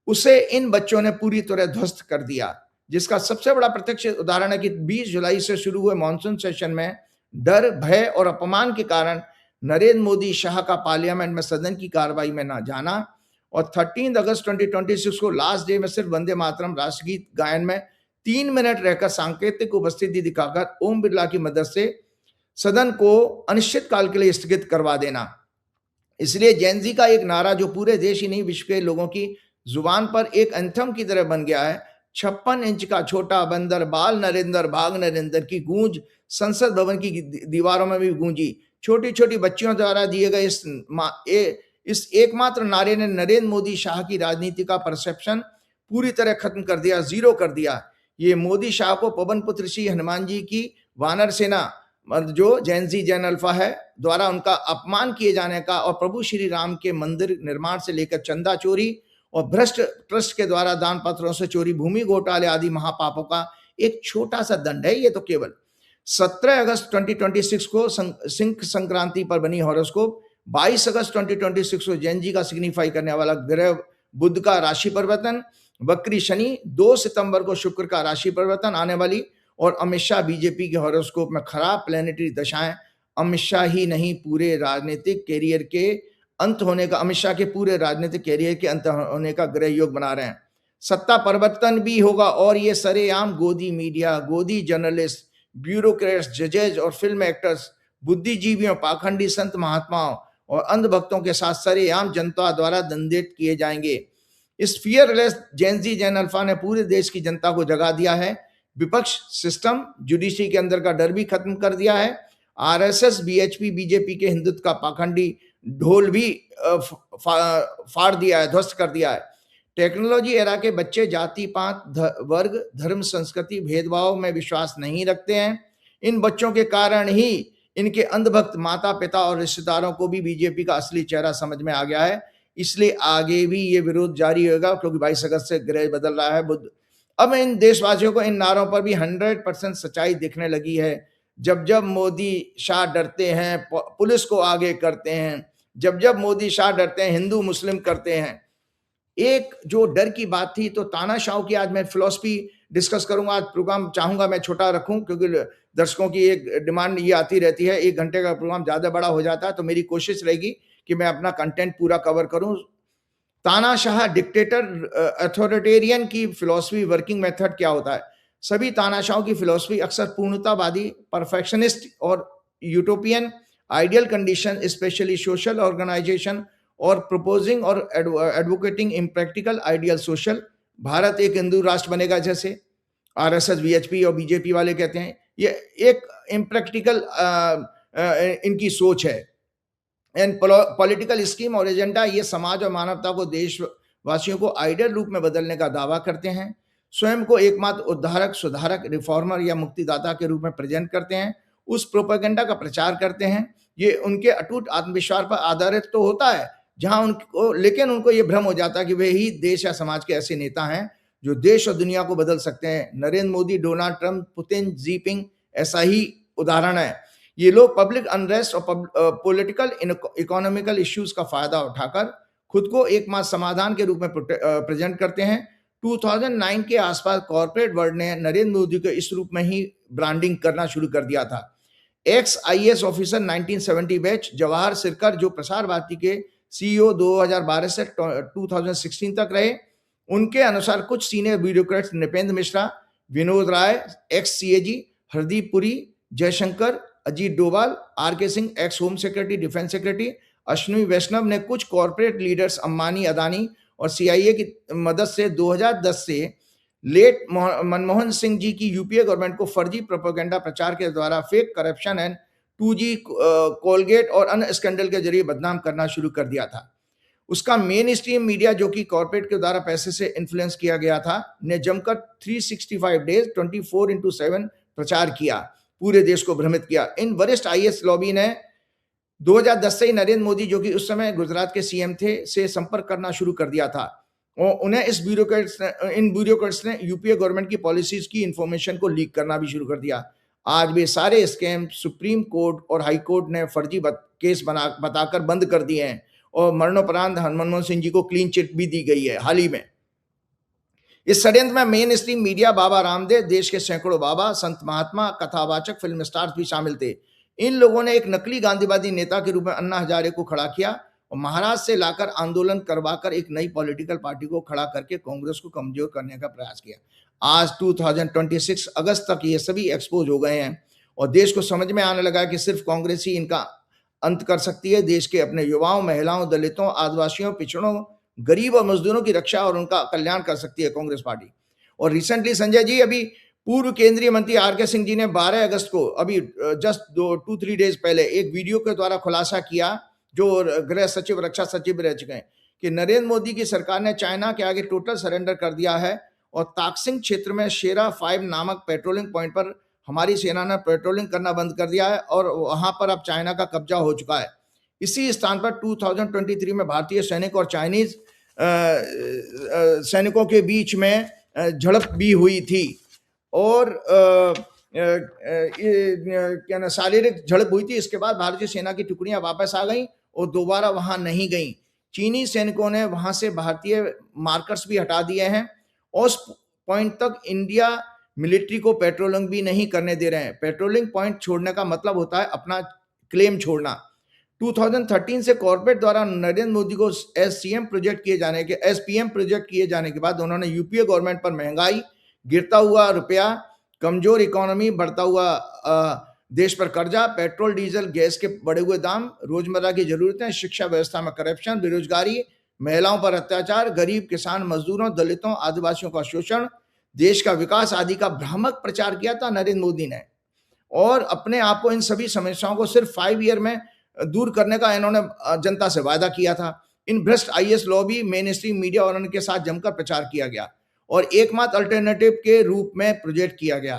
B: उसे इन बच्चों ने पूरी तरह ध्वस्त कर दिया। जिसका सबसे बड़ा प्रत्यक्ष उदाहरण है कि 20 जुलाई से शुरू हुए मॉनसून सेशन में डर, भय और अपमान के कारण नरेंद्र मोदी शाह का पार्लियामेंट में सदन की कार्रवाई में ना जाना, और 13 अगस्त 2026 को लास्ट डे में सिर्फ वंदे मातरम राष्ट्रगीत गायन में 3 मिनट रहकर सांकेतिक उपस्थिति दिखाकर ओम बिरला की मदद से सदन को अनिश्चित काल के लिए स्थगित करवा देना। इसलिए जेनजी का एक नारा जो पूरे देश ही नहीं विश्व के लोगों की जुबान पर एक एंथम की तरह बन गया है, 56 इंच का छोटा बंदर, बाल नरेंद्र, भाग नरेंद्र की गूंज संसद भवन की दीवारों में भी गूंजी। छोटी छोटी बच्चियों द्वारा दिए गए इस एकमात्र नारे ने नरेंद्र मोदी शाह की राजनीति का परसेप्शन पूरी तरह खत्म कर दिया, जीरो कर दिया। ये मोदी शाह को पवन पुत्र श्री हनुमान जी की वानर सेना, जो जैन अल्फा है, द्वारा उनका अपमान किए जाने का, और प्रभु श्री राम के मंदिर निर्माण से लेकर चंदा चोरी और भ्रष्ट ट्रस्ट के द्वारा दान पत्रों से चोरी, भूमि घोटाले आदि महापापों का एक छोटा सा दंड है ये तो केवल। 17 अगस्त 2026 को सिंह संक्रांति पर बनी हॉरोस्कोप, 22 अगस्त 2026 को जैन जी का सिग्निफाई करने वाला ग्रह बुध का राशि परिवर्तन, वक्री शनि, 2 सितंबर को शुक्र का राशि परिवर्तन आने वाली, और अमित शाह बीजेपी के हॉरोस्कोप में खराब प्लेनेटरी दशाएं अमित शाह ही नहीं पूरे राजनीतिक कैरियर के अंत होने का, अमित शाह के पूरे राजनीतिक कैरियर के अंत होने का ग्रह योग बना रहे हैं। सत्ता परिवर्तन भी होगा और ये सरेआम गोदी मीडिया, गोदी जर्नलिस्ट, ब्यूरोक्रेट्स, जजेज और फिल्म एक्टर्स, बुद्धिजीवियों, पाखंडी संत महात्माओं और अंधभक्तों के साथ सरेआम जनता द्वारा दंडित किए जाएंगे। इस फियरलेस जैन अल्फा ने पूरे देश की जनता को जगा दिया है। विपक्ष सिस्टम, जुडिशरी के अंदर का डर भी खत्म कर दिया है। आरएसएस, बीएचपी, बीजेपी के हिंदुत्व का पाखंडी ढोल भी फाड़ दिया है, ध्वस्त कर दिया है। टेक्नोलॉजी एरा के बच्चे जाति पात, वर्ग, धर्म, संस्कृति, भेदभाव में विश्वास नहीं रखते हैं। इन बच्चों के कारण ही इनके अंधभक्त माता पिता और रिश्तेदारों को भी बीजेपी का असली चेहरा समझ में आ गया है। इसलिए आगे भी ये विरोध जारी होगा, क्योंकि 22 अगस्त से ग्रह बदल रहा है बुध। अब इन देशवासियों को इन नारों पर भी 100% सच्चाई दिखने लगी है। जब जब मोदी शाह डरते हैं, पुलिस को आगे करते हैं। जब जब मोदी शाह डरते हैं, हिंदू मुस्लिम करते हैं। एक जो डर की बात थी, तो तानाशाह की आज मैं फिलॉसफी डिस्कस करूंगा। आज प्रोग्राम चाहूंगा मैं छोटा रखूं, क्योंकि दर्शकों की एक डिमांड ये आती रहती है, 1 घंटे का प्रोग्राम ज्यादा बड़ा हो जाता है, तो मेरी कोशिश रहेगी कि मैं अपना कंटेंट पूरा कवर करूं। तानाशाह, डिक्टेटर, अथॉरिटेरियन की फिलॉसफी, वर्किंग मेथड क्या होता है? सभी तानाशाहों की फिलॉसफी अक्सर पूर्णतावादी, परफेक्शनिस्ट और utopian ideal condition, specially social organisation और प्रपोजिंग और advocating impractical ideal social. Bharat एक हिंदू राष्ट्र बनेगा, जैसे आरएसएस, वीएचपी और बीजेपी वाले कहते हैं, ये एक इम्प्रैक्टिकल इनकी सोच है। एंड पॉलिटिकल स्कीम और एजेंडा, ये समाज और मानवता को, देशवासियों को आइडियल रूप में बदलने का दावा करते हैं। स्वयं को एकमात्र उद्धारक, सुधारक, रिफॉर्मर या मुक्तिदाता के रूप में प्रेजेंट करते हैं, उस प्रोपेगेंडा का प्रचार करते हैं। ये उनके अटूट आत्मविश्वास पर आधारित तो होता है, जहां उनको, लेकिन उनको ये भ्रम हो जाता है कि वे ही देश या समाज के ऐसे नेता हैं जो देश और दुनिया को बदल सकते हैं। Narendra Modi, Donald Trump, Putin, Jinping ऐसा ही उदाहरण है। ये लोग पब्लिक अनरेस्ट और पॉलिटिकल इकोनॉमिकल इश्यूज का फायदा उठाकर खुद को एकमात्र समाधान के रूप में प्रेजेंट करते हैं। 2009 के आसपास कॉर्पोरेट वर्ल्ड ने नरेंद्र मोदी को इस रूप में ही ब्रांडिंग करना शुरू कर दिया था। X IAS officer 1970 batch Jawahar Sirkar, जो प्रसार भारती के सीईओ 2012 से 2016 तक रहे, उनके अनुसार कुछ senior bureaucrats, Nripendra Mishra, Vinod Rai ex CAG, Hardeep Puri, Jaishankar, Ajit Doval, R K Singh ex home secretary, defence secretary, Ashwini Vaishnaw ने कुछ कॉर्पोरेट लीडर्स अंबानी, अदानी और सीआईए की मदद से 2010 से लेट मनमोहन सिंह जी की यूपीए गवर्नमेंट को फर्जी प्रोपेगेंडा प्रचार के द्वारा fake corruption and 2G Colgate और अन्य स्कैंडल के जरिए बदनाम करना शुरू कर दिया था। उसका मेन स्ट्रीम मीडिया, जो कि कॉर्पोरेट के द्वारा पैसे से इन्फ्लुएंस किया गया था, ने जमकर 365 डेज 24/7 प्रचार किया, पूरे देश को भ्रमित किया। इन वरिष्ठ आईएएस लॉबी ने 2010 से ही नरेंद्र मोदी, जो कि उस समय गुजरात के सीएम थे, से संपर्क करना शुरू कर दिया था और उन्हें इन ब्यूरोक्रेट्स ने यूपीए गवर्नमेंट की पॉलिसीज की इंफॉर्मेशन को लीक करना भी शुरू कर दिया। आज भी सारे स्कैम सुप्रीम कोर्ट और हाई कोर्ट ने फर्जी केस बताकर बंद कर दिए हैं और मरणोपरांत मनमोहन सिंह जी को क्लीन चिट भी दी गई है हाल ही में। इस षड्यंत्र में main stream media, Baba Ramdev, देश के सैकड़ों बाबा, संत महात्मा, कथावाचक, फिल्म स्टार्स भी शामिल थे। इन लोगों ने एक नकली गांधीवादी नेता के रूप में अन्ना हजारे को खड़ा किया और महाराष्ट्र से लाकर आंदोलन करवाकर एक नई पॉलिटिकल पार्टी को खड़ा करके कांग्रेस को कमजोर करने का प्रयास किया। आज 2026 अगस्त तक ये सभी एक्सपोज हो गए हैं और देश को समझ में आने लगा कि सिर्फ कांग्रेस ही इनका अंत कर सकती है। देश के अपने युवाओं, महिलाओं, दलितों, आदिवासियों, पिछड़ों, गरीब और मजदूरों की रक्षा और उनका कल्याण कर सकती है कांग्रेस पार्टी। और रिसेंटली संजय जी, अभी पूर्व केंद्रीय मंत्री आर के सिंह जी ने 12 अगस्त को, अभी जस्ट 2-3 डेज पहले, एक वीडियो के द्वारा खुलासा किया, जो गृह सचिव, रक्षा सचिव रह चुके हैं, कि नरेंद्र मोदी की सरकार ने चाइना के आगे टोटल सरेंडर कर दिया है और ताकसिंग क्षेत्र में शेरा 5 नामक पेट्रोलिंग पॉइंट पर हमारी सेना ने पेट्रोलिंग करना बंद कर दिया है और वहां पर अब चाइना का कब्जा हो चुका है। इसी स्थान पर 2023 में भारतीय सैनिक और चाइनीज सैनिकों के बीच में झड़प भी हुई थी और क्या शारीरिक झड़प हुई थी। इसके बाद भारतीय सेना की टुकड़ियां वापस आ गईं और दोबारा वहां नहीं गईं। चीनी सैनिकों ने वहां से भारतीय मार्कर्स भी हटा दिए हैं और उस पॉइंट तक इंडिया मिलिट्री को पेट्रोलिंग भी नहीं करने दे रहे हैं। पेट्रोलिंग पॉइंट छोड़ने का मतलब होता है अपना क्लेम छोड़ना। 2013 से कॉर्पोरेट द्वारा नरेंद्र मोदी को एसपीएम प्रोजेक्ट किए जाने के बाद उन्होंने यूपीए गवर्नमेंट पर महंगाई, गिरता हुआ रुपया, कमजोर इकोनॉमी, बढ़ता हुआ देश पर कर्जा, पेट्रोल, डीजल, गैस के बढ़े हुए दाम, रोजमर्रा की जरूरतें, शिक्षा व्यवस्था में करप्शन, बेरोजगारी, महिलाओं पर अत्याचार, गरीब, किसान, मजदूरों, दलितों, आदिवासियों का शोषण, देश का विकास आदि का भ्रामक प्रचार किया था नरेंद्र मोदी ने और अपने आप को इन सभी समस्याओं को सिर्फ 5 ईयर में दूर करने का इन्होंने जनता से वायदा किया था। इन भ्रष्ट IAS lobby, main stream media और उनके साथ जमकर प्रचार किया गया और एकमात्र अल्टरनेटिव के रूप में प्रोजेक्ट किया गया।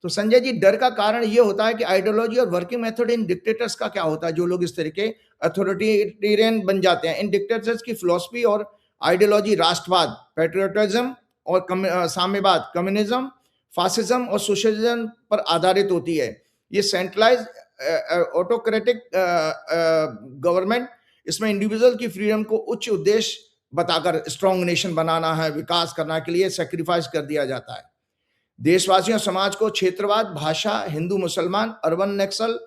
B: तो संजय जी, डर का कारण ये होता है कि आइडियोलॉजी और वर्किंग मेथड इन डिक्टेटर्स का क्या होता है। जो लोग इस तरह के अथॉरिटेरियन बन जाते हैं, इन डिक्टेटर्स की फिलॉसफी और आइडियोलॉजी राष्ट्रवाद, पैट्रियोटिज्म और साम्यवाद, कम्युनिज्म, फासिज्म और सोशलिज्म पर आधारित होती है। ये सेंट्रलाइज ऑटोक्रेटिक गवर्नमेंट, इसमें इंडिविजुअल की फ्रीडम को उच्च उद्देश्य बताकर स्ट्रॉन्ग नेशन बनाना है, विकास करने के लिए सेक्रीफाइस कर दिया जाता है। देशवासियों, समाज को क्षेत्रवाद, भाषा, हिंदू मुसलमान, अर्बन नक्सल,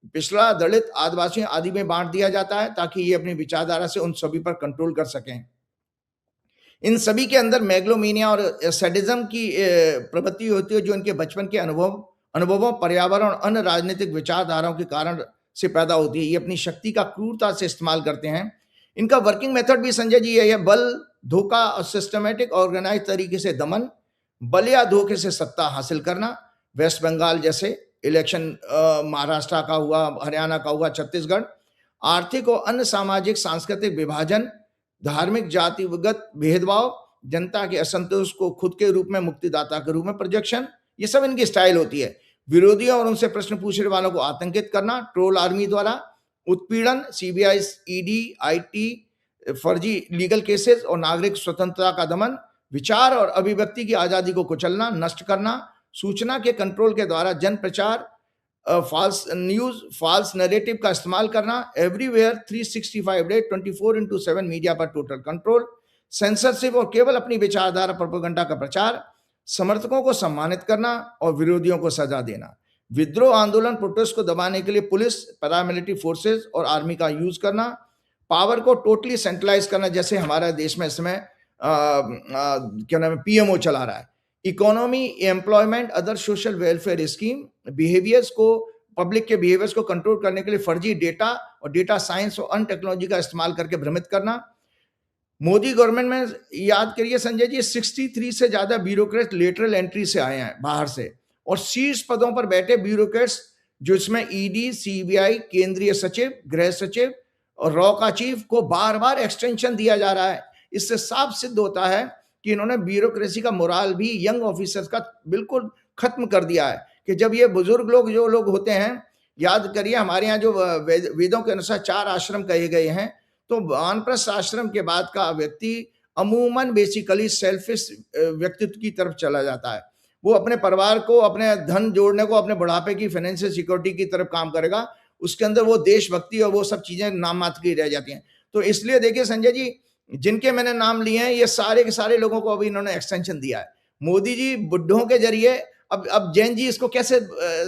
B: पिछड़ा, दलित, आदिवासियों आदि में बांट दिया जाता है ताकि ये अपनी विचारधारा से उन सभी पर कंट्रोल कर सकें। इन सभी के अंदर मेगलोमेनिया और सैडिज्म की प्रवृत्ति होती है, जो इनके बचपन के अनुभवों, पर्यावरण और अन्य राजनीतिक विचारधाराओं के कारण से पैदा होती है। ये अपनी शक्ति का क्रूरता से इस्तेमाल करते हैं। इनका वर्किंग मेथड भी संजय जी यही है, बल, धोखा और सिस्टमैटिक ऑर्गेनाइज तरीके से दमन, बल या धोखे से सत्ता हासिल करना। वेस्ट बंगाल जैसे इलेक्शन, महाराष्ट्र का हुआ, हरियाणा का हुआ, छत्तीसगढ़। आर्थिक और अन्य सामाजिक सांस्कृतिक विभाजन, धार्मिक जातिगत भेदभाव, जनता के असंतोष को खुद के रूप में मुक्तिदाता के रूप में प्रोजेक्शन, ये सब इनकी स्टाइल होती है। विरोधियों और उनसे प्रश्न पूछने वालों को आतंकित करना, ट्रोल आर्मी द्वारा उत्पीड़न, सीबीआई, ईडी, आईटी, फर्जी लीगल केसेस और नागरिक स्वतंत्रता का दमन, विचार और अभिव्यक्ति की आजादी को कुचलना, नष्ट करना, सूचना के कंट्रोल के द्वारा जन प्रचार, फॉल्स न्यूज, फॉल्स नैरेटिव का इस्तेमाल करना, एवरीवेयर 365 डे 24/7 मीडिया पर टोटल कंट्रोल, सेंसरशिप और केवल अपनी विचारधारा प्रोपेगेंडा का प्रचार, समर्थकों को सम्मानित करना और विरोधियों को सजा देना, विद्रोह आंदोलन प्रोटेस्ट को दबाने के लिए पुलिस, पैरामिलिट्री फोर्सेस और आर्मी का यूज करना, पावर को टोटली सेंट्रलाइज करना, जैसे हमारे देश में इस समय क्या नाम है, पीएमओ चला रहा है। Economy, employment, other social welfare scheme, behaviours को, पब्लिक के बिहेवियर्स को कंट्रोल करने के लिए फर्जी डेटा और डेटा साइंस और अन्य टेक्नोलॉजी का इस्तेमाल करके भ्रमित करना। मोदी गवर्नमेंट में याद करिए संजय जी, 63 से ज्यादा ब्यूरोक्रेट लेटरल एंट्री से आए हैं बाहर से, और शीर्ष पदों पर बैठे ब्यूरोक्रेट्स, जो इसमें ईडी, सीबीआई, केंद्रीय सचिव, गृह सचिव और रॉ का चीफ को बार बार एक्सटेंशन दिया जा रहा है। इससे साफ सिद्ध होता है कि इन्होंने ब्यूरोक्रेसी का मोराल भी यंग ऑफिसर्स का बिल्कुल खत्म कर दिया है। कि जब ये बुजुर्ग लोग जो लोग होते हैं, याद करिए हमारे यहाँ जो वेदों के अनुसार 4 आश्रम कहे गए हैं, तो वानप्रस्थ आश्रम के बाद का व्यक्ति अमूमन बेसिकली सेल्फिश व्यक्तित्व की तरफ चला जाता है। वो अपने परिवार को, अपने धन जोड़ने को, अपने बुढ़ापे की फाइनेंशियल सिक्योरिटी की तरफ काम करेगा। उसके अंदर वो देशभक्ति और वो सब चीजें नाम मात्र की रह जाती हैं। तो इसलिए देखिए संजय जी, जिनके मैंने नाम लिए हैं, ये सारे के सारे लोगों को अभी इन्होंने एक्सटेंशन दिया है। मोदी जी बुड्ढों के जरिए, अब जैन जी इसको कैसे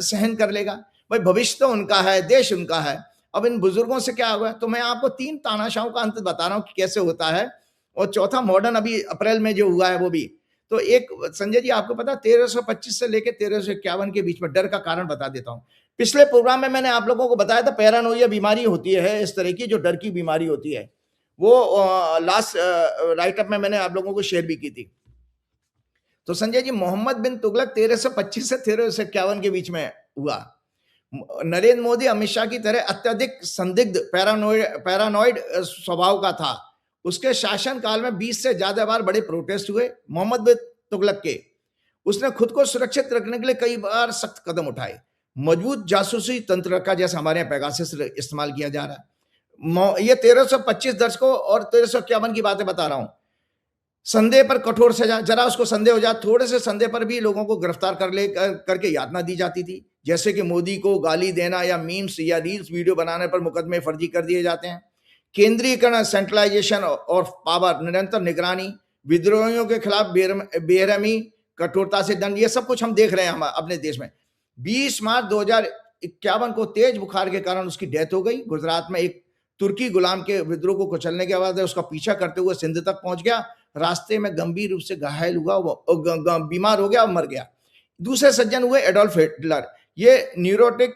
B: सहन कर लेगा? भाई भविष्य तो उनका है, देश उनका है, अब इन बुजुर्गों से क्या होगा? तो मैं आपको 3 तानाशाहों का अंत बता रहा हूं कि कैसे होता है, और चौथा मॉडर्न अभी अप्रैल में जो हुआ है वो भी। तो एक संजय जी आपको पता, 1325 से लेकर 1351 के बीच में डर का कारण बता देता हूं। पिछले प्रोग्राम में मैंने आप लोगों को बताया था, पैरानोइया बीमारी होती है इस तरह की, जो डर की बीमारी होती है। वो लास्ट राइटअप में मैंने आप लोगों को शेयर भी की थी। तो संजय जी, मोहम्मद बिन तुगलक 1325 से 1351 के बीच में हुआ। नरेंद्र मोदी अमित शाह की तरह अत्यधिक संदिग्ध पैरानॉइड स्वभाव का था। उसके शासन काल में 20 से ज्यादा बार बड़े प्रोटेस्ट हुए मोहम्मद बिन तुगलक के। उसने खुद को सुरक्षित रखने के लिए कई बार सख्त कदम उठाए। मजबूत जासूसी तंत्र का, जैसे हमारे यहाँ पेगासस इस्तेमाल किया जा रहा है। ये 1325 दशकों और 1351 की बातें बता रहा हूं। संदेह पर कठोर सजा, जरा उसको संदेह हो जाए, थोड़े से संदेह पर भी लोगों को गिरफ्तार करके यातना दी जाती थी। जैसे कि मोदी को गाली देना या मीम्स या रील्स वीडियो बनाने पर मुकदमे फर्जी कर दिए जाते हैं। केंद्रीकरण, सेंट्रलाइजेशन और पावर, निरंतर निगरानी, विद्रोहियों के खिलाफ बेरहमी, कठोरता से दंड, ये सब कुछ हम देख रहे हैं हम अपने देश में। 20 मार्च 2051 को तेज बुखार के कारण उसकी डेथ हो गई। गुजरात में एक तुर्की गुलाम के विद्रोह को कुचलने के बाद उसका पीछा करते हुए सिंध तक पहुंच गया। रास्ते में गंभीर रूप से घायल हुआ, वो बीमार हो गया और मर गया। दूसरे सज्जन हुए एडोल्फ हिटलर। ये neurotic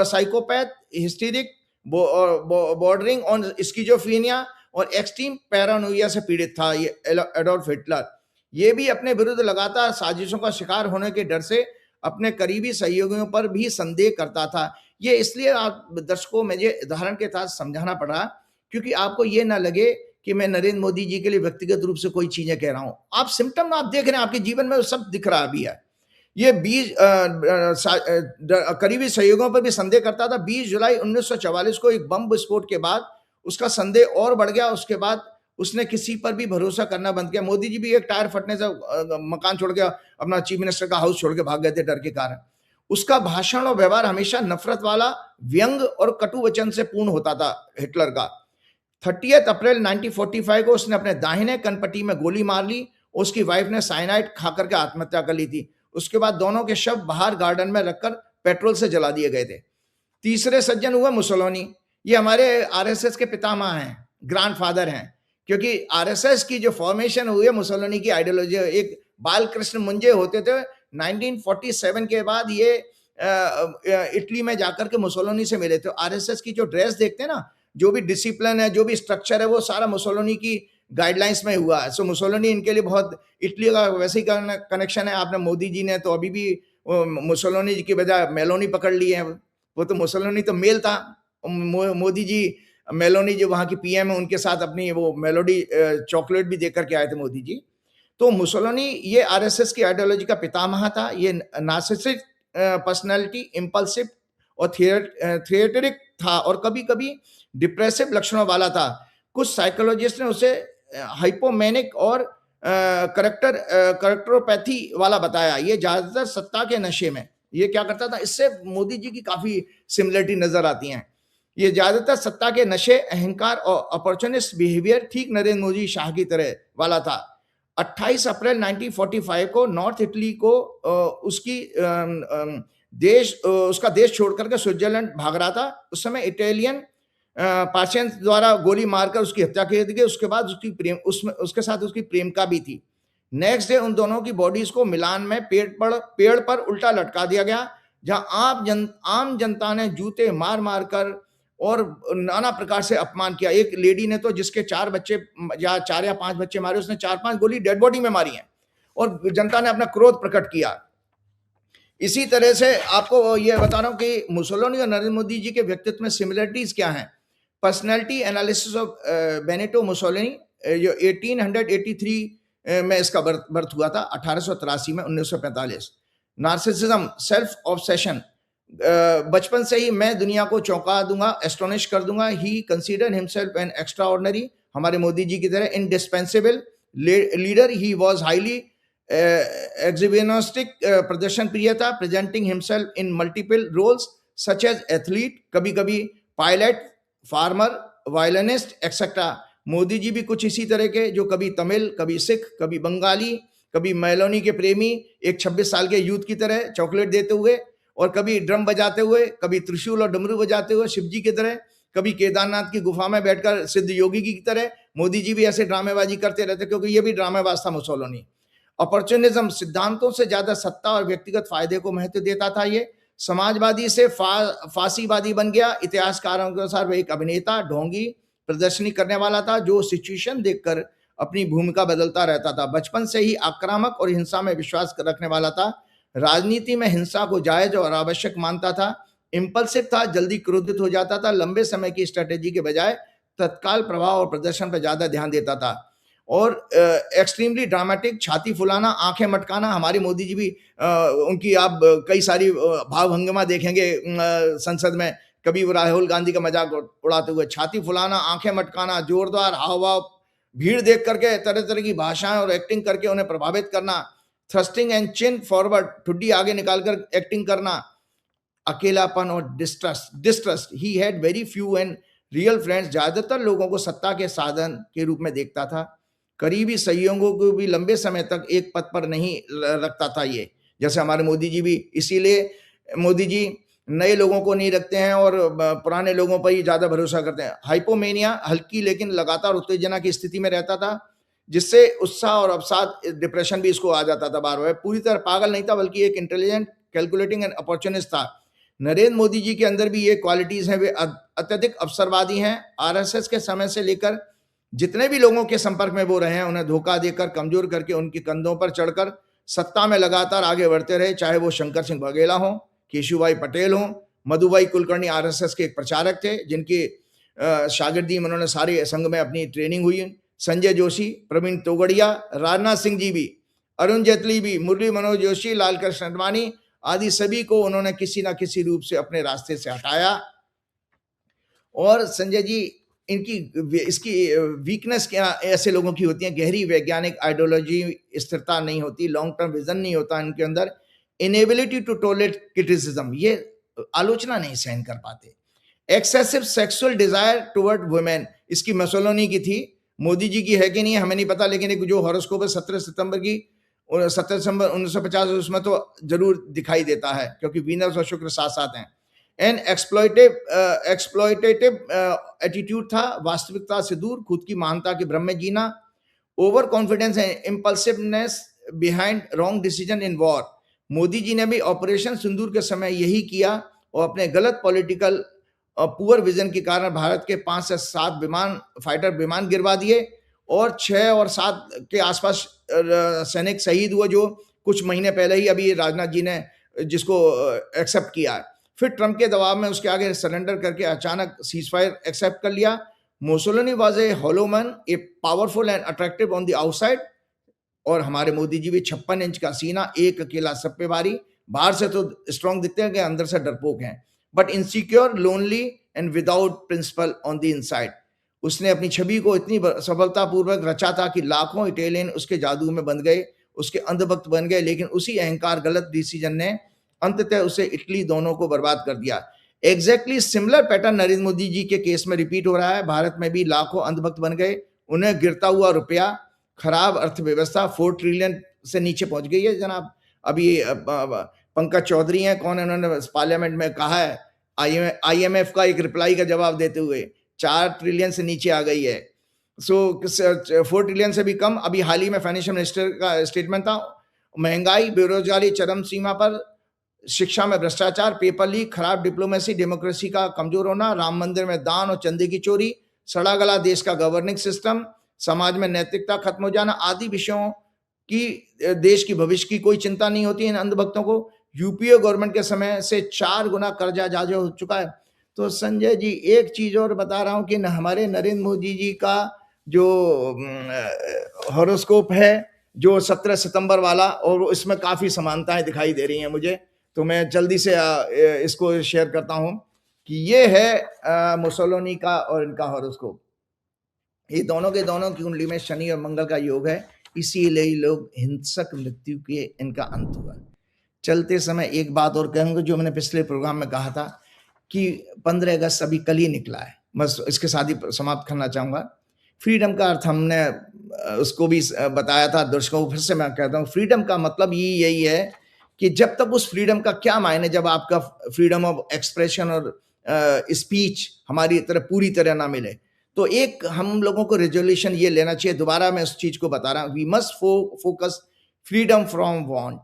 B: psychopath, historic, bordering on schizophrenia और एक्सट्रीम पैरानोइया से पीड़ित था ये एडोल्फ हिटलर। ये भी अपने विरुद्ध लगातार साजिशों का शिकार होने के डर से अपने करीबी सहयोगियों पर भी संदेह करता था। ये इसलिए आप दर्शकों में ये उदाहरण के साथ समझाना पड़ रहा, क्योंकि आपको ये ना लगे कि मैं नरेंद्र मोदी जी के लिए व्यक्तिगत रूप से कोई चीजें कह रहा हूं। आप सिम्टम आप देख रहे हैं, आपके जीवन में वो सब दिख रहा भी है। ये 20 करीबी सहयोगों पर भी संदेह करता था। 20 जुलाई 1944 को एक बम विस्फोट के बाद उसका संदेह और बढ़ गया। उसके बाद उसने किसी पर भी भरोसा करना बंद किया। मोदी जी भी एक टायर फटने से मकान छोड़ के, अपना चीफ मिनिस्टर का हाउस छोड़ के भाग गए थे डर के कारण। उसका भाषण और व्यवहार हमेशा नफरत वाला, व्यंग और कटु वचन से पूर्ण होता था हिटलर का। 30 अप्रैल 1945 को उसने अपने दाहिने कनपट्टी में गोली मार ली। उसकी वाइफ ने साइनाइड खा करके आत्महत्या कर ली थी। उसके बाद दोनों के शव बाहर गार्डन में रखकर पेट्रोल से जला दिए गए थे। तीसरे सज्जन हुआ मुसोलिनी। ये हमारे आरएसएस के पितामह हैं, ग्रैंडफादर हैं। क्योंकि आरएसएस की जो फॉर्मेशन हुई है मुसोलिनी की आइडियोलॉजी, एक बालकृष्ण मुंजे होते थे 1947 के बाद, ये इटली में जाकर के मुसोलिनी से मिले थे। आरएसएस की जो ड्रेस देखते हैं ना, जो भी डिसिप्लिन है, जो भी स्ट्रक्चर है, वो सारा मुसोलिनी की गाइडलाइंस में हुआ है। सो मुसोलिनी इनके लिए बहुत, इटली का वैसे ही कनेक्शन है। आपने मोदी जी ने तो अभी भी मुसोलिनी जी की बजाय मेलोनी पकड़ ली है। वो तो मुसोलिनी तो मेल था, मोदी जी मेलोनी जो वहाँ की पीएम है उनके साथ अपनी वो मेलोडी चॉकलेट भी देकर के आए थे मोदी जी। तो मुसोलिनी ये आरएसएस की आइडियोलॉजी का पितामह था। ये नार्सिसिस्टिक पर्सनैलिटी, इम्पल्सिव और थिएटरिक था और कभी कभी डिप्रेसिव लक्षणों वाला था। कुछ साइकोलॉजिस्ट ने उसे हाइपोमेनिक और करेक्टरोपैथी वाला बताया। ये ज्यादातर सत्ता के नशे में ये क्या करता था, इससे मोदी जी की काफी सिमिलरिटी नजर आती हैं। ये ज्यादातर सत्ता के नशे, अहंकार और अपॉर्चुनिस्ट बिहेवियर ठीक नरेंद्र मोदी शाह की तरह वाला था। 28 अप्रैल 1945 को नॉर्थ इटली को उसका देश छोड़ करके स्विट्जरलैंड भाग रहा था। उस समय इटालियन पार्शियन द्वारा गोली मारकर उसकी हत्या कर दी गई। उसके बाद उसके साथ उसकी प्रेमिका भी थी। नेक्स्ट डे उन दोनों की बॉडीज को मिलान में पेड़ पर उल्टा लटका दिया गया, जहां आम जनता ने जूते मार मार कर और नाना प्रकार से अपमान किया। एक लेडी ने तो जिसके 4 बच्चे या 4 या 5 बच्चे मारे, उसने 4-5 गोली डेड बॉडी में मारी है और जनता ने अपना क्रोध प्रकट किया। इसी तरह से आपको ये बता रहा हूं कि मुसोलिनी और नरेंद्र मोदी जी के व्यक्तित्व में सिमिलरिटीज क्या हैं। Personality analysis of Benito Mussolini, जो 1883 में इसका बर्थ हुआ था, 1883 में, 1945। नार्सिसिज्म, सेल्फ ऑब्सेशन, बचपन से ही मैं दुनिया को चौंका दूंगा, एस्टोनिश कर दूंगा। He consider himself an extraordinary, हमारे मोदी जी की तरह indispensable leader. He was highly exhibitionistic, प्रदर्शन प्रिय था, presenting himself in multiple roles such as athlete, कभी कभी pilot, farmer, violinist etcetera. Modi ji भी कुछ इसी तरह के, जो कभी तमिल, कभी सिख, कभी बंगाली, कभी मेलोनी के प्रेमी, एक 26 साल के यूथ की तरह चॉकलेट देते हुए, और कभी ड्रम बजाते हुए, कभी त्रिशूल और डमरू बजाते हुए शिव जी की तरह, कभी केदारनाथ की गुफा में बैठकर सिद्ध योगी की तरह। मोदी जी भी ऐसे ड्रामेबाजी करते रहते, क्योंकि ये भी ड्रामेबाज था मुसोलिनी। अपॉर्चुनिज्म, सिद्धांतों से ज्यादा सत्ता और व्यक्तिगत फायदे को महत्व देता था। ये समाजवादी से फांसीवादी बन गया। इतिहासकारों के अनुसार वह एक अभिनेता, ढोंगी, प्रदर्शनी करने वाला था, जो सिचुएशन देखकर अपनी भूमिका बदलता रहता था। बचपन से ही आक्रामक और हिंसा में विश्वास रखने वाला था। राजनीति में हिंसा को जायज और आवश्यक मानता था। इम्पल्सिव था, जल्दी क्रोधित हो जाता था। लंबे समय की स्ट्रेटेजी के बजाय तत्काल प्रभाव और प्रदर्शन पर ज्यादा ध्यान देता था। और एक्सट्रीमली ड्रामेटिक, छाती फुलाना, आंखें मटकाना। हमारे मोदी जी भी उनकी आप कई सारी भाव भंगिमा देखेंगे संसद में, कभी वो राहुल गांधी का मजाक उड़ाते हुए। छाती फुलाना, आंखें मटकाना, जोरदार हाव भाव, भीड़ देख करके तरह तरह की भाषाएं और एक्टिंग करके उन्हें प्रभावित करना। थ्रस्टिंग एंड चिन फॉरवर्ड, ठुड्डी आगे निकालकर एक्टिंग करना। अकेलापन और distrust, he had very few and real friends, ज्यादातर लोगों को सत्ता के साधन के रूप में देखता था। करीबी सहयोगियों को भी लंबे समय तक एक पद पर नहीं रखता था ये, जैसे हमारे मोदी जी भी। इसीलिए मोदी जी नए लोगों को नहीं रखते हैं और पुराने लोगों पर ही ज्यादा भरोसा करते हैं। हाइपोमेनिया, हल्की लेकिन लगातार उत्तेजना की स्थिति में रहता था, जिससे उत्साह और अवसाद, डिप्रेशन भी इसको आ जाता था बार बार। पूरी तरह पागल नहीं था, बल्कि एक इंटेलिजेंट, कैलकुलेटिंग एंड अपॉर्चुनिस्ट था। नरेंद्र मोदी जी के अंदर भी ये क्वालिटीज हैं। वे अत्यधिक अवसरवादी हैं। आरएसएस के समय से लेकर जितने भी लोगों के संपर्क में वो रहे हैं, उन्हें धोखा देकर, कमजोर करके, उनके कंधों पर चढ़कर सत्ता में लगातार आगे बढ़ते रहे। चाहे वो शंकर सिंह बघेला हो, केशुभाई पटेल हो, मधुभाई कुलकर्णी आरएसएस के एक प्रचारक थे, जिनके शागिर्दी में उन्होंने सारे संघ में अपनी ट्रेनिंग हुई। संजय जोशी, प्रवीण तोगड़िया, राजनाथ सिंह जी भी, अरुण जेटली भी, मुरली मनोहर जोशी, लालकृष्ण आडवाणी आदि सभी को उन्होंने किसी ना किसी रूप से अपने रास्ते से हटाया। और संजय जी, इसकी वीकनेस क्या ऐसे लोगों की होती है? गहरी वैज्ञानिक आइडियोलॉजी, स्थिरता नहीं होती, लॉन्ग टर्म विजन नहीं होता इनके अंदर, इनेबिलिटी टू टॉलरेट क्रिटिसिज्म, ये आलोचना नहीं सहन कर पाते। Excessive sexual desire toward women, इसकी मुसोलिनी की थी, मोदी जी की है कि नहीं हमें नहीं पता, लेकिन एक जो हॉरोस्कोप है 17 दिसंबर 1950, उसमें तो जरूर दिखाई देता है, क्योंकि वीनस और शुक्र साथ साथ हैं। एंड एक्सप्लॉयटेटिव एटीट्यूड था, वास्तविकता से दूर, खुद की महानता के भ्रम में जीना, overconfidence and impulsiveness behind wrong decision in war. Modi ji ने भी ऑपरेशन सिंदूर के समय यही किया और अपने गलत पॉलिटिकल पुअर विजन के कारण भारत के 5 से 7 फाइटर विमान गिरवा दिए और 6 और 7 के आसपास सैनिक शहीद हुए, जो कुछ महीने पहले ही अभी राजनाथ जी ने जिसको एक्सेप्ट किया है। फिर ट्रंप के दबाव में उसके आगे सरेंडर करके अचानक सीज फायर एक्सेप्ट कर लिया। Mussolini was a hollow man, a powerful and attractive on the outside, और हमारे मोदी जी भी 56 इंच का सीना, एक अकेला सब पे भारी, बाहर से तो स्ट्रॉन्ग दिखते हैं कि अंदर से डरपोक हैं, but insecure, lonely and without principal on the inside. उसने अपनी छवि को इतनी सफलतापूर्वक रचा था कि लाखों इटालियन उसके जादू में बंध गए, उसके अंधभक्त बन गए, लेकिन उसी अहंकार गलत डिसीजन ने अंततः उसे इटली दोनों को बर्बाद कर दिया। Exactly similar pattern Narendra Modi ji के केस में रिपीट हो रहा है। भारत में भी लाखों अंधभक्त बन गए, उन्हें गिरता हुआ रुपया, खराब अर्थव्यवस्था 4 ट्रिलियन से नीचे पहुंच गई है जनाब। अभी पंकज चौधरी हैं, कौन है, उन्होंने पार्लियामेंट में कहा है आईएमएफ का एक रिप्लाई का जवाब देते हुए 4 ट्रिलियन से नीचे आ गई है। सो 4 ट्रिलियन से भी कम। अभी हाल ही में फाइनेंशियल मिनिस्टर का स्टेटमेंट था, महंगाई, बेरोजगारी चरम सीमा पर, शिक्षा में भ्रष्टाचार, पेपर लीक, खराब डिप्लोमेसी, डेमोक्रेसी का कमजोर होना, राम मंदिर में दान और चंदे की चोरी, सड़ा गला देश का गवर्निंग सिस्टम, समाज में नैतिकता खत्म हो जाना आदि विषयों की देश की भविष्य की कोई चिंता नहीं होती इन अंधभक्तों को। यूपीए गवर्नमेंट के समय से 4 गुना कर्जा जाजा हो चुका है। तो संजय जी, एक चीज और बता रहा हूं कि हमारे नरेंद्र मोदी जी का जो हॉरोस्कोप है, जो 17 सितंबर वाला, और इसमें काफी समानताएं दिखाई दे रही हैं मुझे, तो मैं जल्दी से इसको शेयर करता हूं कि ये है मुसोलिनी का और इनका हॉरोस्कोप। ये दोनों के दोनों की कुंडली में शनि और मंगल का योग है, इसीलिए लोग हिंसक मृत्यु के इनका अंत हुआ। चलते समय एक बात और कहूंगा, जो मैंने पिछले प्रोग्राम में कहा था कि 15 अगस्त अभी कल ही निकला है, बस इसके साथ ही समाप्त करना चाहूंगा। फ्रीडम का अर्थ हमने उसको भी बताया था दर्शकों को, फिर से मैं कहता हूँ, फ्रीडम का मतलब यही है कि जब तक उस फ्रीडम का क्या मायने, जब आपका फ्रीडम ऑफ एक्सप्रेशन और स्पीच हमारी तरह पूरी तरह ना मिले, तो एक हम लोगों को रेजोल्यूशन ये लेना चाहिए। दोबारा मैं उस चीज को बता रहा हूं, we must focus freedom from want,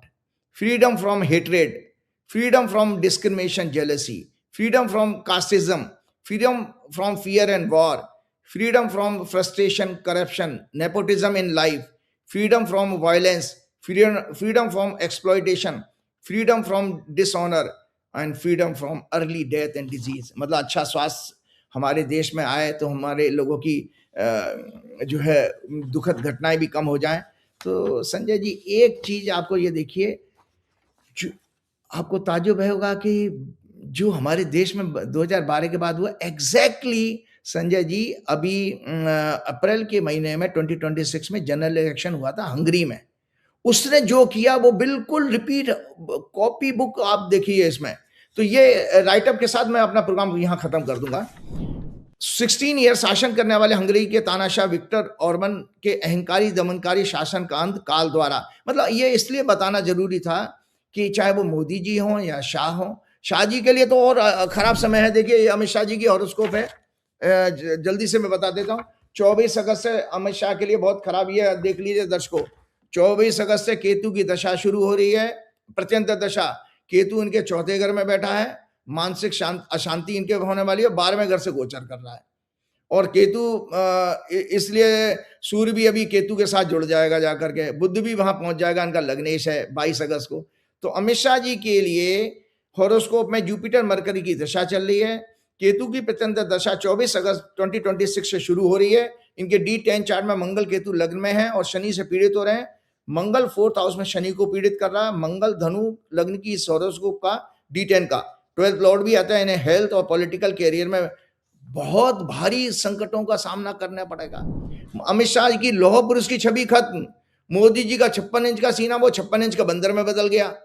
B: freedom from hatred, freedom from discrimination, jealousy, freedom from casteism, freedom from fear and war, freedom from frustration, corruption, nepotism in life, freedom from violence, freedom from exploitation, freedom from dishonor, and freedom from early death and disease। मतलब अच्छा स्वास्थ्य हमारे देश में आए तो हमारे लोगों की जो है दुखद घटनाएं भी कम हो जाएं। तो संजय जी, एक चीज आपको ये देखिए, आपको ताज्जुब होगा कि जो हमारे देश में 2012 के बाद हुआ, एग्जैक्टली संजय जी, अभी अप्रैल के महीने में 2026 में जनरल इलेक्शन हुआ था हंगरी में, उसने जो किया वो बिल्कुल रिपीट, कॉपी बुक आप देखिए इसमें। तो ये राइटअप के साथ मैं अपना प्रोग्राम यहां खत्म कर दूंगा। 16 ईयर शासन करने वाले हंगरी के तानाशाह विक्टर ऑर्बन के अहंकारी दमनकारी शासन का अंत काल द्वारा। मतलब ये इसलिए बताना जरूरी था कि चाहे वो मोदी जी हों या शाह हों, शाह जी के लिए तो और खराब समय है। देखिए, अमित शाह जी की हॉरोस्कोप है, जल्दी से मैं बता देता हूँ। 24 अगस्त से अमित शाह के लिए बहुत खराब, ये देख लीजिए दर्शकों, 24 अगस्त से केतु की दशा शुरू हो रही है, प्रत्यंत दशा। केतु इनके चौथे घर में बैठा है, मानसिक अशांति इनके होने वाली है, 12वें घर से गोचर कर रहा है। और केतु इसलिए सूर्य भी अभी केतु के साथ जुड़ जाएगा जाकर के, बुध भी वहां पहुंच जाएगा, इनका लग्नेश है 22 अगस्त को। तो अमित शाह जी के लिए हॉरोस्कोप में जुपिटर मरकरी की दशा चल रही है, केतु की प्रत्यंत दशा 24 अगस्त 2026 से शुरू हो रही है। इनके D10 चार्ट में मंगल केतु लग्न में है और शनि से पीड़ित हो रहे हैं। मंगल 4th हाउस में शनि को पीड़ित कर रहा है। मंगल धनु लग्न की इस हॉरोस्कोप का D10 का 12th लॉर्ड भी आता है। इन्हें हेल्थ और पॉलिटिकल कैरियर में बहुत भारी संकटों का सामना करना पड़ेगा। अमित शाह की लौह पुरुष की छवि खत्म, मोदी जी का 56 इंच का सीना वो 56 इंच का बंदर में बदल गया।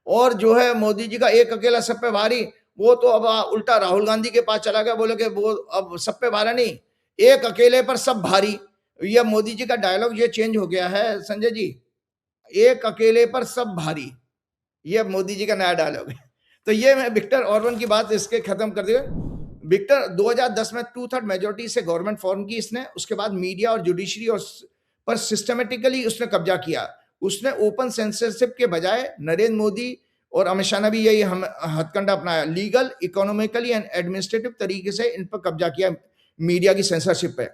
B: और जो है मोदी जी का एक अकेला सब पे भारी, वो तो अब उल्टा राहुल गांधी के पास चला गया, बोले कि वो अब सब पे भारी नहीं, एक अकेले पर सब भारी। ये मोदी जी का डायलॉग ये चेंज हो गया है संजय जी, एक अकेले पर सब भारी, ये मोदी जी का नया डायलॉग है। तो ये मैं विक्टर ऑर्बन की बात इसके खत्म कर दिया। विक्टर 2010 में 2/3 मेजोरिटी से गवर्नमेंट फॉर्म की इसने, उसके बाद मीडिया और जुडिशरी और पर सिस्टमेटिकली उसने कब्जा किया। उसने ओपन सेंसरशिप के बजाय नरेंद्र मोदी और अमित शाह ने भी यही हम हथकंडा अपनाया, लीगल, इकोनॉमिकली एंड एडमिनिस्ट्रेटिव तरीके से इन पर कब्जा किया मीडिया की सेंसरशिप पे,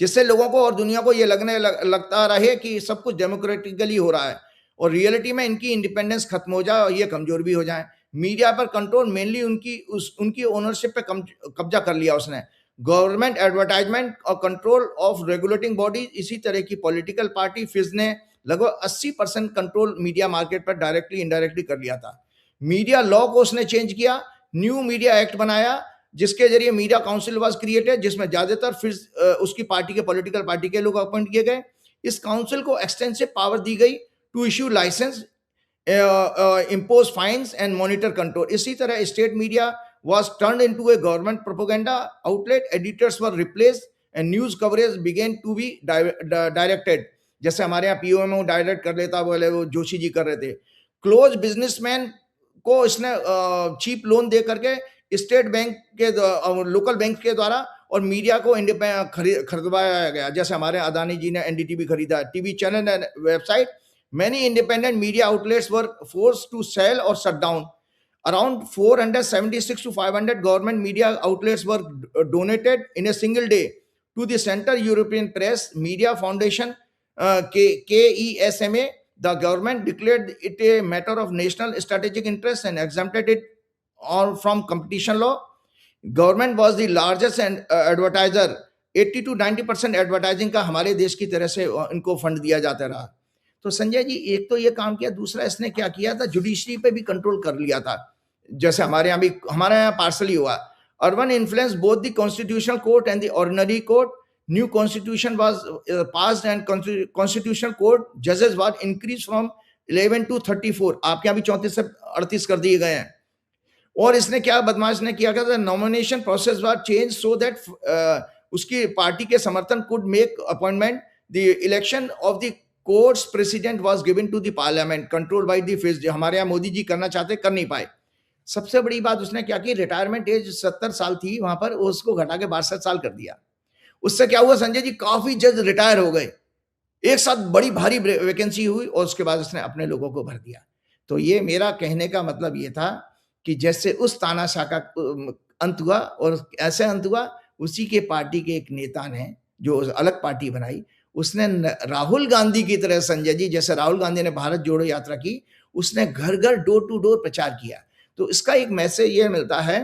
B: जिससे लोगों को और दुनिया को ये लगता रहे कि सब कुछ डेमोक्रेटिकली हो रहा है और रियलिटी में इनकी इंडिपेंडेंस खत्म हो जाए और ये कमजोर भी हो जाए। मीडिया पर कंट्रोल मेनली उनकी ओनरशिप पे कब्जा कर लिया उसने। गवर्नमेंट एडवर्टाइजमेंट और कंट्रोल ऑफ रेगुलेटिंग बॉडी, इसी तरह की पॉलिटिकल पार्टी फिज ने लगभग 80% कंट्रोल मीडिया मार्केट पर डायरेक्टली इनडायरेक्टली कर लिया था। मीडिया लॉ को उसने चेंज किया, न्यू मीडिया एक्ट बनाया, जिसके जरिए मीडिया काउंसिल वाज क्रिएटेड, जिसमें ज्यादातर फिर उसकी पार्टी के पॉलिटिकल पार्टी के लोग अपॉइंट किए गए। इस काउंसिल को एक्सटेंसिव पावर दी गई to issue licence, impose fines and monitor control. इसी तरह state media was turned into a government propaganda outlet. Editors were replaced and news coverage began to be directed. जैसे हमारे यहाँ पीओएमओ डायरेक्ट कर लेता, बोले वो जोशी जी कर रहे थे। क्लोज बिजनेसमैन को इसने चीप लोन दे करके स्टेट बैंक के लोकल बैंक के द्वारा और मीडिया को खरीदवाया गया। जैसे हमारे अदानी जी ने एनडीटीवी खरीदा, TV channel and website. Many independent media outlets were forced to sell or shut down. Around 476 to 500 government media outlets were donated in a single day to the Central European Press Media Foundation, KESMA. The government declared it a matter of national strategic interest and exempted it all from competition law. Government was the largest advertiser. 80 to 90% advertising का हमारे देश की तरह से इनको फंड दिया जाता रहा। तो संजय जी एक तो ये काम किया, दूसरा इसने क्या किया था, जुडिशरी पे भी कंट्रोल कर लिया था। जैसे हमारे यहाँ पार्सली हुआ। Urban influence both the constitutional court and the ordinary court. New constitution was passed and constitutional court जजेस वाज इंक्रीज फ्रॉम 11 to 34। आपके यहाँ भी 34 से 38 कर दिए गए हैं। और इसने क्या बदमाश ने किया था, nomination process was change so that उसकी पार्टी के समर्थन could make appointment. The election of the courts president was given to the parliament control by the Fidesz. हमारे यहाँ मोदी जी करना चाहते, कर नहीं पाए। सबसे बड़ी बात उसने क्या की, रिटायरमेंट एज 70 साल थी वहां पर, उसको घटा के 62 साल कर दिया। उससे क्या हुआ संजय जी, काफी जज रिटायर हो गए, एक साथ बड़ी भारी वैकेंसी हुई और उसके बाद उसने अपने लोगों को भर दिया। तो ये मेरा कहने का मतलब ये था कि जैसे उस तानाशाह का अंत हुआ और ऐसे अंत हुआ, उसी के पार्टी के एक नेता ने जो अलग पार्टी बनाई, उसने राहुल गांधी की तरह संजय जी, जैसे राहुल गांधी ने भारत जोड़ो यात्रा की, उसने घर घर डोर टू डोर प्रचार किया। तो इसका एक मैसेज ये मिलता है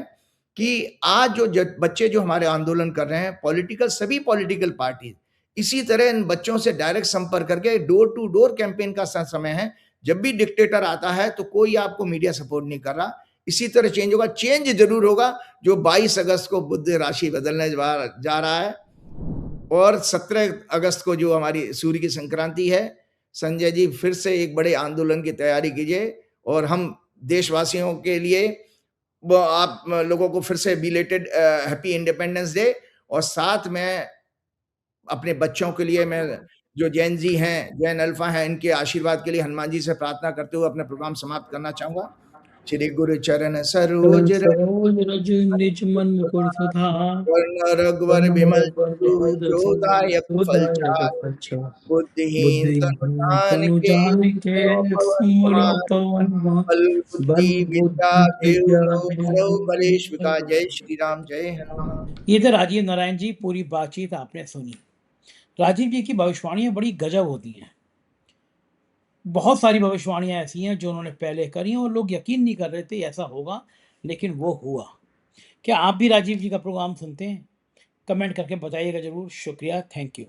B: कि आज जो बच्चे जो हमारे आंदोलन कर रहे हैं, सभी पॉलिटिकल पार्टी इसी तरह इन बच्चों से डायरेक्ट संपर्क करके डोर टू डोर कैंपेन का समय है। जब भी डिक्टेटर आता है तो कोई आपको मीडिया सपोर्ट नहीं कर रहा। इसी तरह चेंज होगा, चेंज जरूर होगा। जो 22 अगस्त को बुध राशि बदलने जा रहा है और 17 अगस्त को जो हमारी सूर्य की संक्रांति है, संजय जी फिर से एक बड़े आंदोलन की तैयारी कीजिए और हम देशवासियों के लिए आप लोगों को फिर से बिलेटेड हैप्पी इंडिपेंडेंस डे। और साथ में अपने बच्चों के लिए मैं जो जैन जी हैं, जैन अल्फा हैं, इनके आशीर्वाद के लिए हनुमान जी से प्रार्थना करते हुए अपना प्रोग्राम समाप्त करना चाहूंगा। श्री गुरु चरण सरोज
A: रज निज मन मुकुर सुधार,
B: वर्ण रघुवर विमल जो दायक फल चार। बुद्धिहीन तनु जान के सुमिरो पवन, बुद्धि विद्या देव कलेश विका। जय श्री राम, जय हनुमान।
A: ये तो राजीव नारायण जी, पूरी बातचीत आपने सुनी। राजीव जी की भविष्यवाणियां बड़ी गजब होती हैं। बहुत सारी भविष्यवाणियां ऐसी हैं जो उन्होंने पहले करी और लोग यकीन नहीं कर रहे थे ऐसा होगा, लेकिन वो हुआ। क्या आप भी राजीव जी का प्रोग्राम सुनते हैं? कमेंट करके बताइएगा जरूर। शुक्रिया, थैंक यू।